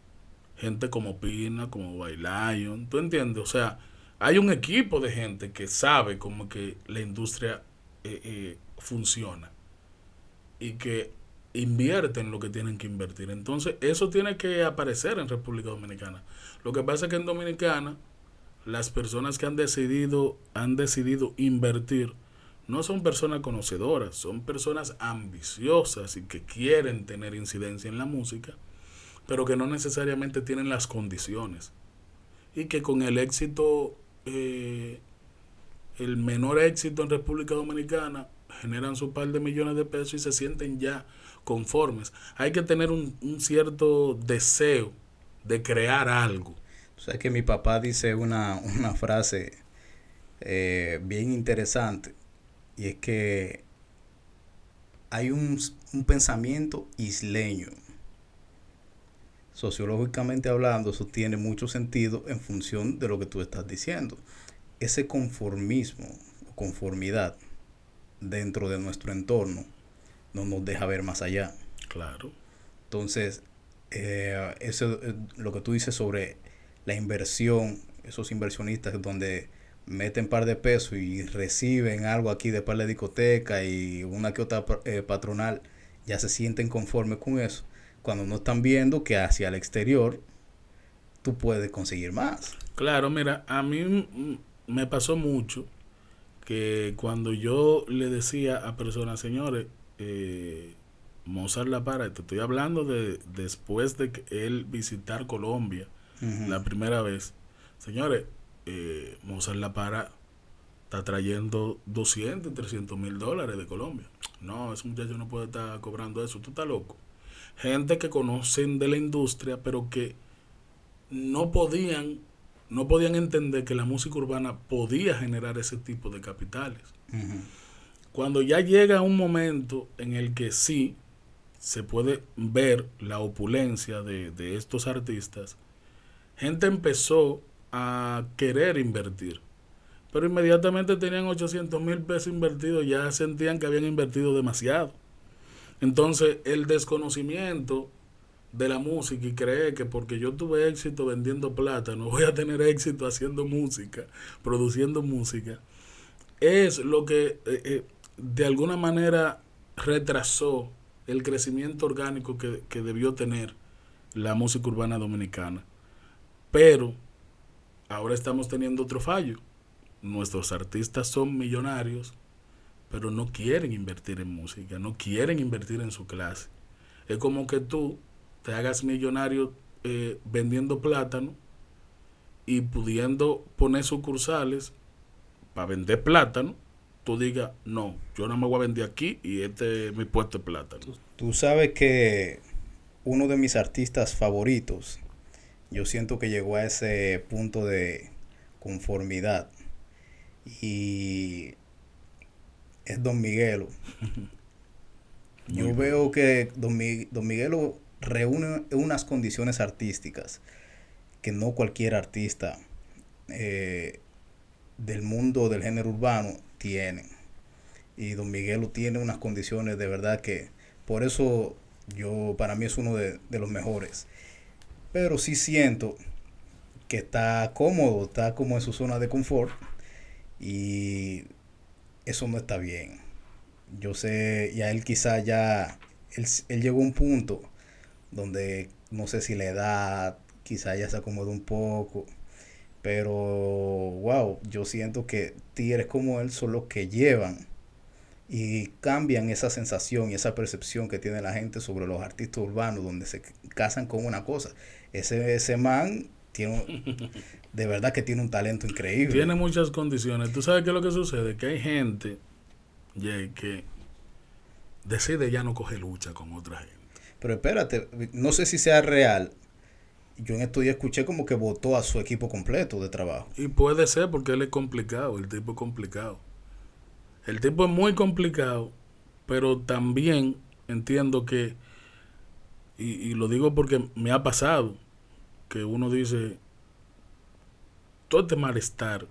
gente como Pina, como Bailayon, ¿tú entiendes? O sea, hay un equipo de gente que sabe como que la industria funciona y que invierte en lo que tienen que invertir. Entonces, eso tiene que aparecer en República Dominicana. Lo que pasa es que en Dominicana, las personas que han decidido invertir no son personas conocedoras, son personas ambiciosas y que quieren tener incidencia en la música, pero que no necesariamente tienen las condiciones. Y que con el éxito, el menor éxito en República Dominicana, generan su par de millones de pesos y se sienten ya conformes. Hay que tener un cierto deseo de crear algo. O sea que mi papá dice una frase bien interesante, y es que hay un pensamiento isleño. Sociológicamente hablando, eso tiene mucho sentido en función de lo que tú estás diciendo. Ese conformismo o conformidad dentro de nuestro entorno no nos deja ver más allá. Claro. Entonces, eso, lo que tú dices sobre la inversión, esos inversionistas donde meten par de pesos y reciben algo aquí de par de discoteca y una que otra patronal, ya se sienten conformes con eso, cuando no están viendo que hacia el exterior tú puedes conseguir más. Claro, mira, a mí me pasó mucho que cuando yo le decía a personas, señores, Mozart La Para, te estoy hablando de después de que él visitar Colombia la primera vez, señores, Mozart La Para está trayendo 200 y 300 mil dólares de Colombia. No, ese muchacho no puede estar cobrando eso, tú estás loco. Gente que conocen de la industria, pero que no podían entender que la música urbana podía generar ese tipo de capitales. Cuando ya llega un momento en el que sí se puede ver la opulencia de estos artistas, gente empezó a querer invertir, pero inmediatamente tenían 800 mil pesos invertidos, ya sentían que habían invertido demasiado. Entonces el desconocimiento de la música y creer que porque yo tuve éxito vendiendo plátano voy a tener éxito haciendo música, produciendo música, es lo que de alguna manera retrasó el crecimiento orgánico que debió tener la música urbana dominicana. Pero ahora estamos teniendo otro fallo. Nuestros artistas son millonarios, pero no quieren invertir en música, no quieren invertir en su clase. Es como que tú te hagas millonario vendiendo plátano y pudiendo poner sucursales para vender plátano tú digas, no, yo no me voy a vender aquí y este es mi puesto de plátano. Tú sabes que uno de mis artistas favoritos, yo siento que llegó a ese punto de conformidad y es Don Miguelo. Muy Yo duro. veo que Don Miguelo reúne unas condiciones artísticas que no cualquier artista eh, del mundo del género urbano tiene. Y Don Miguelo tiene unas condiciones de verdad que por eso para mí es uno de los mejores. Pero sí siento que está cómodo, está como en su zona de confort y eso no está bien. Yo sé, ya él quizá él llegó a un punto donde no sé si la edad quizá ya se acomodó un poco, pero wow, yo siento que tigres como él son los que llevan y cambian esa sensación y esa percepción que tiene la gente sobre los artistas urbanos donde se casan con una cosa. Ese man de verdad que tiene un talento increíble. Tiene muchas condiciones. ¿Tú sabes qué es lo que sucede? Que hay gente, Jay, que decide ya no coger lucha con otra gente. Pero espérate, no sé si sea real. Yo en estos días escuché como que votó a su equipo completo de trabajo. Y puede ser porque él es complicado, el tipo es complicado. El tipo es muy complicado, pero también entiendo que, y lo digo porque me ha pasado, que uno dice, todo este malestar,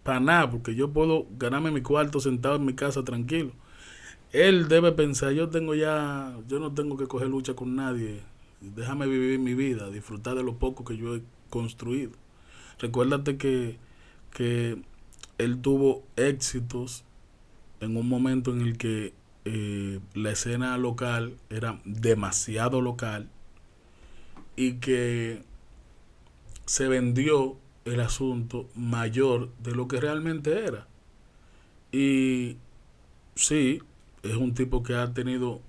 para nada, porque yo puedo ganarme mi cuarto sentado en mi casa tranquilo. Él debe pensar, yo no tengo que coger lucha con nadie, déjame vivir mi vida, disfrutar de lo poco que yo he construido. Recuérdate que él tuvo éxitos en un momento en el que la escena local era demasiado local y que se vendió el asunto mayor de lo que realmente era. Y sí, es un tipo que ha tenido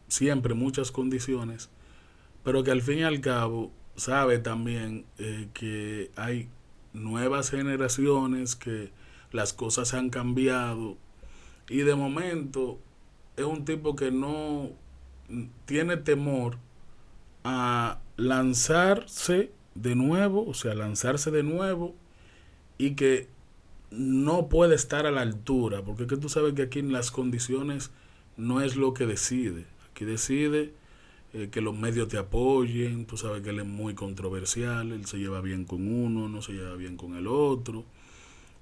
siempre muchas condiciones, pero que al fin y al cabo sabe también que hay nuevas generaciones, que las cosas han cambiado y de momento es un tipo que no tiene temor a lanzarse de nuevo, o sea, lanzarse de nuevo y que no puede estar a la altura, porque es que tú sabes que aquí en las condiciones no es lo que decide, aquí decide que los medios te apoyen, tú sabes que él es muy controversial, él se lleva bien con uno, no se lleva bien con el otro,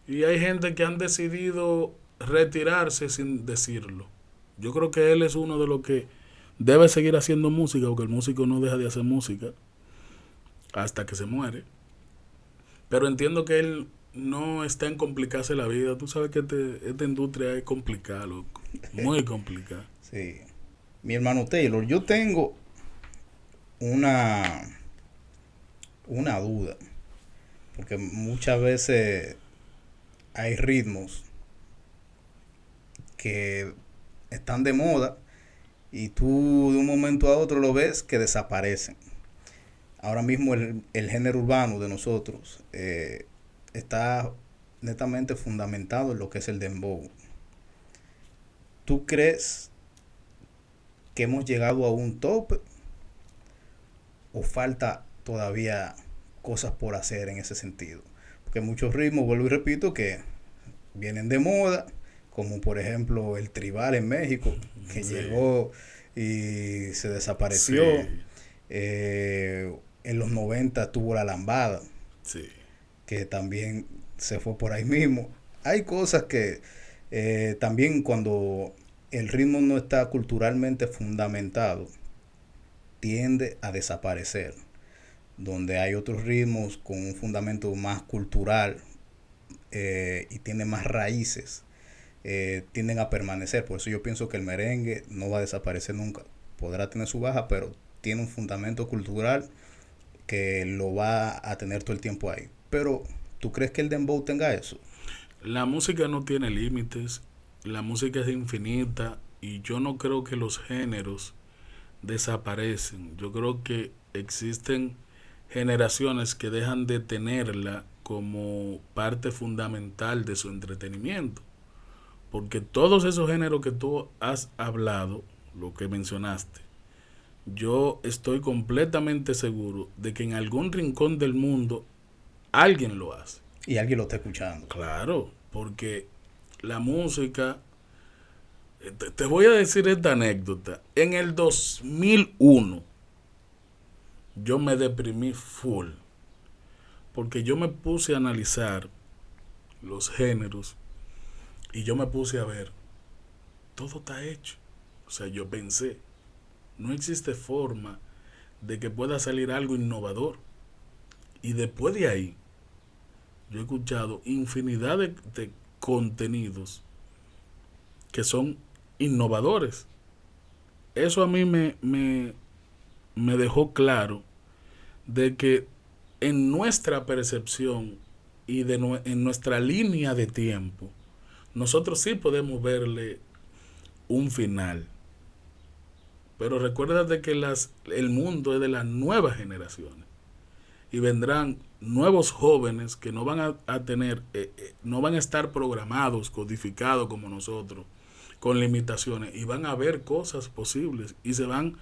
y hay gente que han decidido retirarse sin decirlo. Yo creo que él es uno de los que debe seguir haciendo música, porque el músico no deja de hacer música hasta que se muere. Pero entiendo que él no está en complicarse la vida. Tú sabes que esta industria es complicada, loco. Muy complicada. Sí. Mi hermano Taylor, yo tengo una, una duda, porque muchas veces hay ritmos que están de moda y tú de un momento a otro lo ves que desaparecen. Ahora mismo el género urbano de nosotros está netamente fundamentado en lo que es el dembow. ¿Tú crees que hemos llegado a un tope o falta todavía cosas por hacer en ese sentido? Porque muchos ritmos, vuelvo y repito, que vienen de moda, como por ejemplo el tribal en México, que Sí, llegó y se desapareció. sí, En los 90 tuvo la lambada, sí. que también se fue por ahí mismo. Hay cosas que también cuando el ritmo no está culturalmente fundamentado, tiende a desaparecer. Donde hay otros ritmos con un fundamento más cultural y tiene más raíces, tienden a permanecer. Por eso yo pienso que el merengue no va a desaparecer nunca. Podrá tener su baja, pero tiene un fundamento cultural que lo va a tener todo el tiempo ahí. Pero, ¿tú crees que el dembow tenga eso? La música no tiene límites, la música es infinita y yo no creo que los géneros desaparecen. Yo creo que existen generaciones que dejan de tenerla como parte fundamental de su entretenimiento. Porque todos esos géneros que tú has hablado, lo que mencionaste, yo estoy completamente seguro de que en algún rincón del mundo alguien lo hace. Y alguien lo está escuchando. Claro, porque la música, te voy a decir esta anécdota. En el 2001 yo me deprimí full, porque yo me puse a analizar los géneros y yo me puse a ver, todo está hecho. O sea, yo pensé, no existe forma de que pueda salir algo innovador. Y después de ahí, yo he escuchado infinidad de contenidos que son innovadores. Eso a mí me dejó claro de que en nuestra percepción y en nuestra línea de tiempo, nosotros sí podemos verle un final. Pero recuérdate que el mundo es de las nuevas generaciones. Y vendrán nuevos jóvenes que no van a tener, no van a estar programados, codificados como nosotros, con limitaciones. Y van a ver cosas posibles. Y se van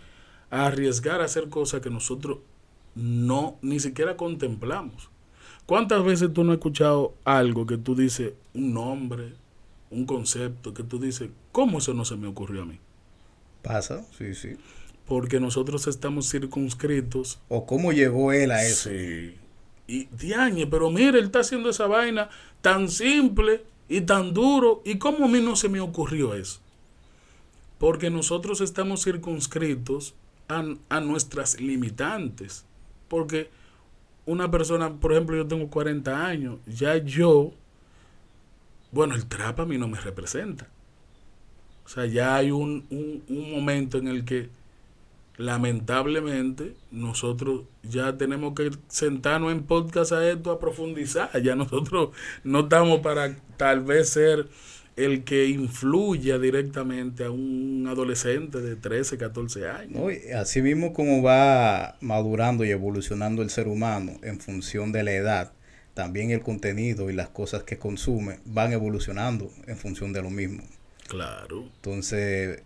a arriesgar a hacer cosas que nosotros ni siquiera contemplamos. ¿Cuántas veces tú no has escuchado algo que tú dices, un nombre, un concepto, que tú dices, ¿cómo eso no se me ocurrió a mí? Pasa, sí, sí. Porque nosotros estamos circunscritos. ¿O cómo llegó él a eso? Sí. Y diañe, pero mire, él está haciendo esa vaina tan simple y tan duro. ¿Y cómo a mí no se me ocurrió eso? Porque nosotros estamos circunscritos a nuestras limitantes. Porque una persona, por ejemplo, yo tengo 40 años, bueno, el trap a mí no me representa. O sea, ya hay un momento en el que lamentablemente nosotros ya tenemos que sentarnos en podcast a esto, a profundizar. Ya nosotros no estamos para tal vez ser el que influya directamente a un adolescente de 13, 14 años. No, así mismo como va madurando y evolucionando el ser humano en función de la edad, también el contenido y las cosas que consume van evolucionando en función de lo mismo. Claro. Entonces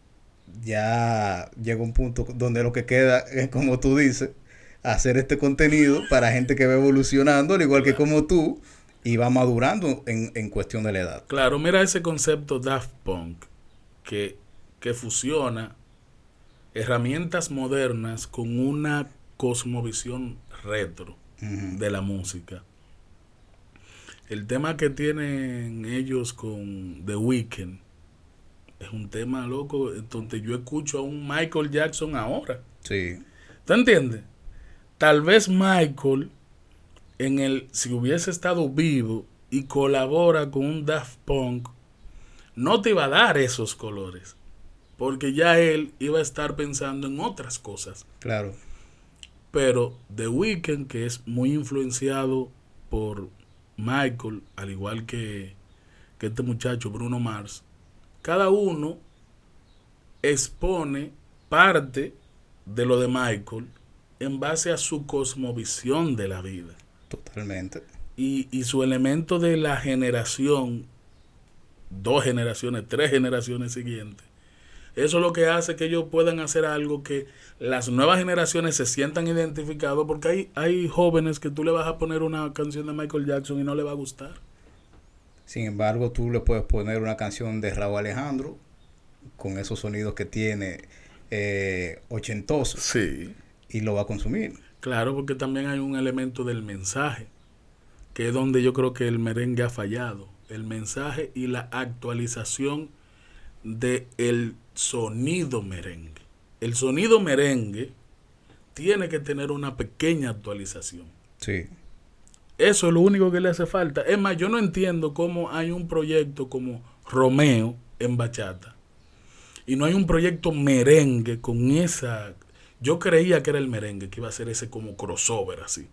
ya llega un punto donde lo que queda es, como tú dices, hacer este contenido para gente que va evolucionando, al igual que como tú, y va madurando en cuestión de la edad. Claro, mira ese concepto Daft Punk que fusiona herramientas modernas con una cosmovisión retro de la música. El tema que tienen ellos con The Weeknd es un tema loco, donde yo escucho a un Michael Jackson ahora. Sí. ¿Tú entiendes? Tal vez Michael, si hubiese estado vivo y colabora con un Daft Punk, no te iba a dar esos colores. Porque ya él iba a estar pensando en otras cosas. Claro. Pero The Weeknd, que es muy influenciado por Michael, al igual que este muchacho Bruno Mars, cada uno expone parte de lo de Michael en base a su cosmovisión de la vida. Totalmente. Y su elemento de la generación, 2 generaciones, 3 generaciones siguientes. Eso es lo que hace que ellos puedan hacer algo que las nuevas generaciones se sientan identificados, porque hay jóvenes que tú le vas a poner una canción de Michael Jackson y no le va a gustar. Sin embargo, tú le puedes poner una canción de Rauw Alejandro con esos sonidos que tiene ochentosos. Sí. Y lo va a consumir. Claro, porque también hay un elemento del mensaje, que es donde yo creo que el merengue ha fallado. El mensaje y la actualización del sonido merengue. El sonido merengue tiene que tener una pequeña actualización. Sí. Eso es lo único que le hace falta. Es más, yo no entiendo cómo hay un proyecto como Romeo en bachata y no hay un proyecto merengue con esa. Yo creía que era el merengue que iba a ser ese como crossover así,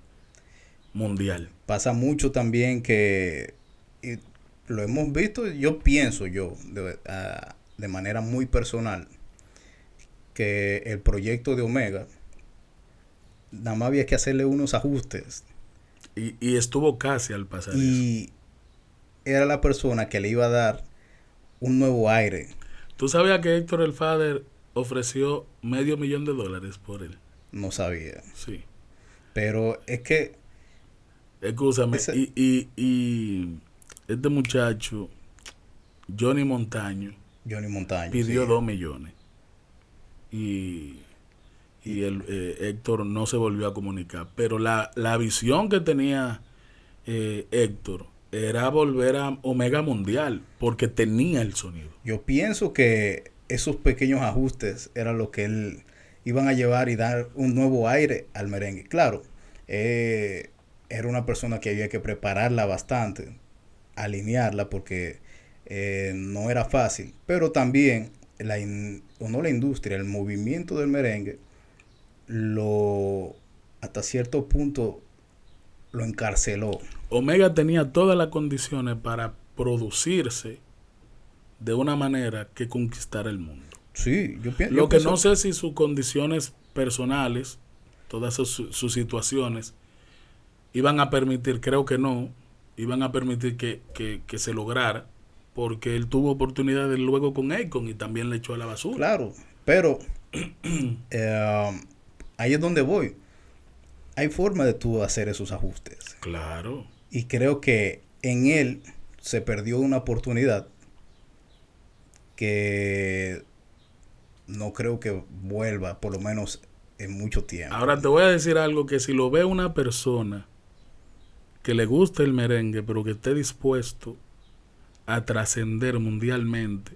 mundial. Pasa mucho también que, y lo hemos visto, pienso de manera muy personal, que el proyecto de Omega, nada más había que hacerle unos ajustes. Y estuvo casi al pasar y eso. Era la persona que le iba a dar un nuevo aire. ¿Tú sabías que Héctor el Father ofreció $500,000 por él? No sabía. Sí. Pero es que Escúchame. ese, Y este muchacho, Johnny Montaño, Johnny Montaño, pidió sí. 2 millones. Y, y Héctor no se volvió a comunicar. Pero la visión que tenía Héctor era volver a Omega Mundial, porque tenía el sonido. Yo pienso que esos pequeños ajustes eran lo que él iban a llevar y dar un nuevo aire al merengue. Claro, era una persona que había que prepararla bastante, alinearla, porque no era fácil. Pero también, o no la industria, el movimiento del merengue, lo hasta cierto punto lo encarceló. Omega tenía todas las condiciones para producirse de una manera que conquistara el mundo. Sí, Lo que no sé si sus condiciones personales, todas sus situaciones, iban a permitir, creo que no, iban a permitir que se lograra, porque él tuvo oportunidades luego con Akon y también le echó a la basura. Claro, pero ahí es donde voy. Hay forma de tú hacer esos ajustes. Claro. Y creo que en él se perdió una oportunidad que no creo que vuelva, por lo menos en mucho tiempo. Ahora te voy a decir algo que si lo ve una persona que le gusta el merengue, pero que esté dispuesto a trascender mundialmente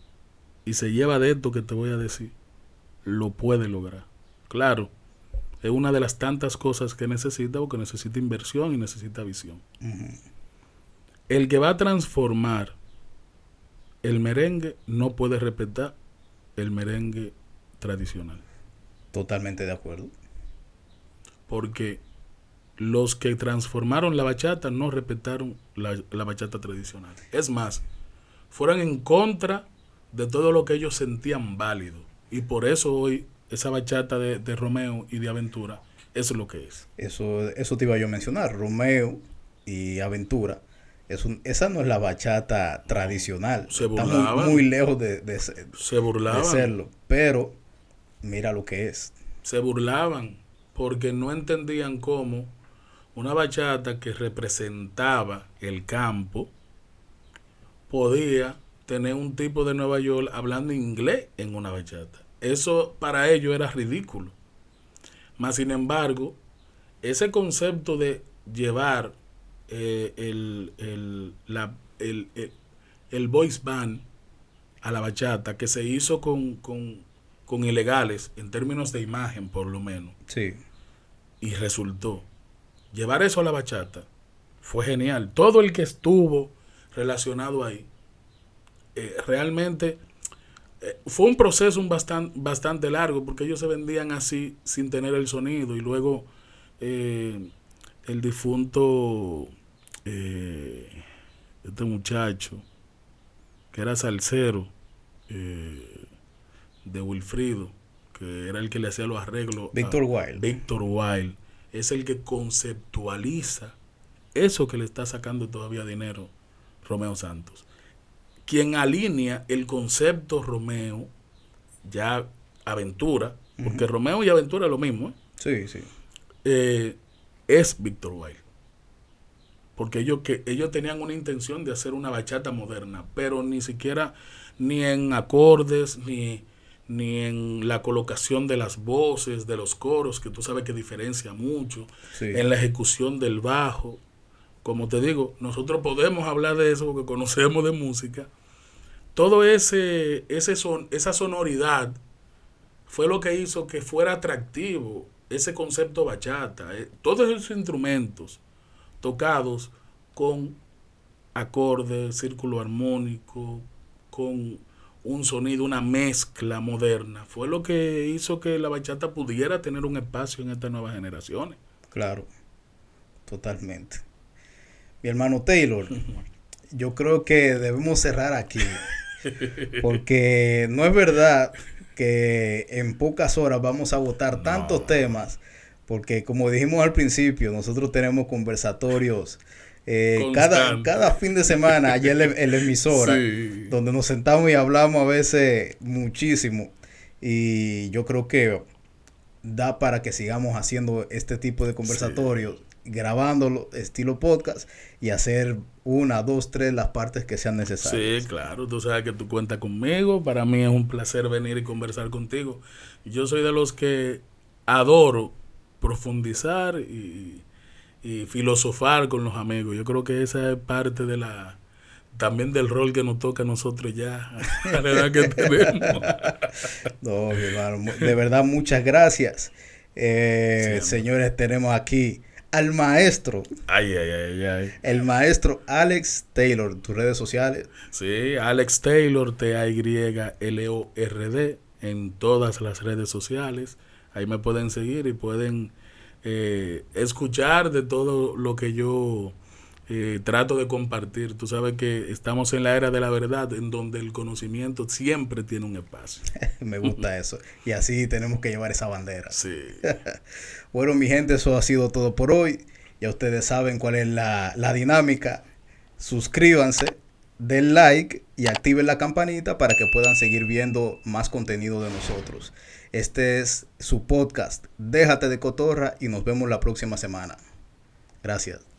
y se lleva de esto que te voy a decir, lo puede lograr. Claro, es una de las tantas cosas que necesita, porque necesita inversión y necesita visión. Uh-huh. El que va a transformar el merengue no puede respetar el merengue tradicional. Totalmente de acuerdo. Porque los que transformaron la bachata no respetaron la bachata tradicional. Es más, fueron en contra de todo lo que ellos sentían válido. Y por eso hoy esa bachata de Romeo y de Aventura es lo que es. Eso te iba yo a mencionar. Romeo y Aventura. Esa no es la bachata tradicional. Se burlaban. Está muy lejos se burlaban. De serlo. Pero mira lo que es. Se burlaban porque no entendían cómo una bachata que representaba el campo podía tener un tipo de Nueva York hablando inglés en una bachata. Eso para ellos era ridículo. Mas, sin embargo, ese concepto de llevar el voice band a la bachata, que se hizo con ilegales, en términos de imagen por lo menos, sí, y resultó. Llevar eso a la bachata fue genial. Todo el que estuvo relacionado ahí, realmente fue un proceso bastante largo, porque ellos se vendían así sin tener el sonido. Y luego el difunto, este muchacho, que era salsero, de Wilfrido, que era el que le hacía los arreglos. Víctor Wilde. Víctor Wilde es el que conceptualiza eso que le está sacando todavía dinero Romeo Santos. Quien alinea el concepto Romeo, ya Aventura, porque Romeo y Aventura es lo mismo, sí, sí. Es Víctor Wilde. Porque ellos tenían una intención de hacer una bachata moderna, pero ni siquiera, ni en acordes, ni en la colocación de las voces, de los coros, que tú sabes que diferencia mucho, sí, en la ejecución del bajo. Como te digo, nosotros podemos hablar de eso porque conocemos de música. Todo esa sonoridad fue lo que hizo que fuera atractivo ese concepto bachata. Todos esos instrumentos tocados con acordes, círculo armónico, con un sonido, una mezcla moderna, fue lo que hizo que la bachata pudiera tener un espacio en estas nuevas generaciones. Claro, totalmente. Mi hermano Taylor, yo creo que debemos cerrar aquí, porque no es verdad que en pocas horas vamos a botar tantos temas, porque como dijimos al principio, nosotros tenemos conversatorios Cada fin de semana, allá en la emisora, Sí. donde nos sentamos y hablamos a veces muchísimo. Y yo creo que da para que sigamos haciendo este tipo de conversatorios, grabándolo estilo podcast y hacer una, dos, tres las partes que sean necesarias. Sí, claro, tú sabes que tú cuentas conmigo. Para mí es un placer venir y conversar contigo. Yo soy de los que adoro profundizar y filosofar con los amigos. Yo creo que esa es parte de también del rol que nos toca a nosotros ya, a la edad que tenemos. No, mi hermano, de verdad, muchas gracias. Sí, Señores, tenemos aquí al maestro, ay, ay, ay, ay. el maestro Alex Taylor, tus redes sociales. Sí, Alex Taylor, TAYLORD, en todas las redes sociales. Ahí me pueden seguir y pueden escuchar de todo lo que yo trato de compartir. Tú sabes que estamos en la era de la verdad, en donde el conocimiento siempre tiene un espacio. Me gusta eso. Y así tenemos que llevar esa bandera. Sí. Bueno, mi gente, eso ha sido todo por hoy. Ya ustedes saben cuál es la dinámica. Suscríbanse, den like y activen la campanita para que puedan seguir viendo más contenido de nosotros. Este es su podcast, Déjate de Cotorra, y nos vemos la próxima semana. Gracias.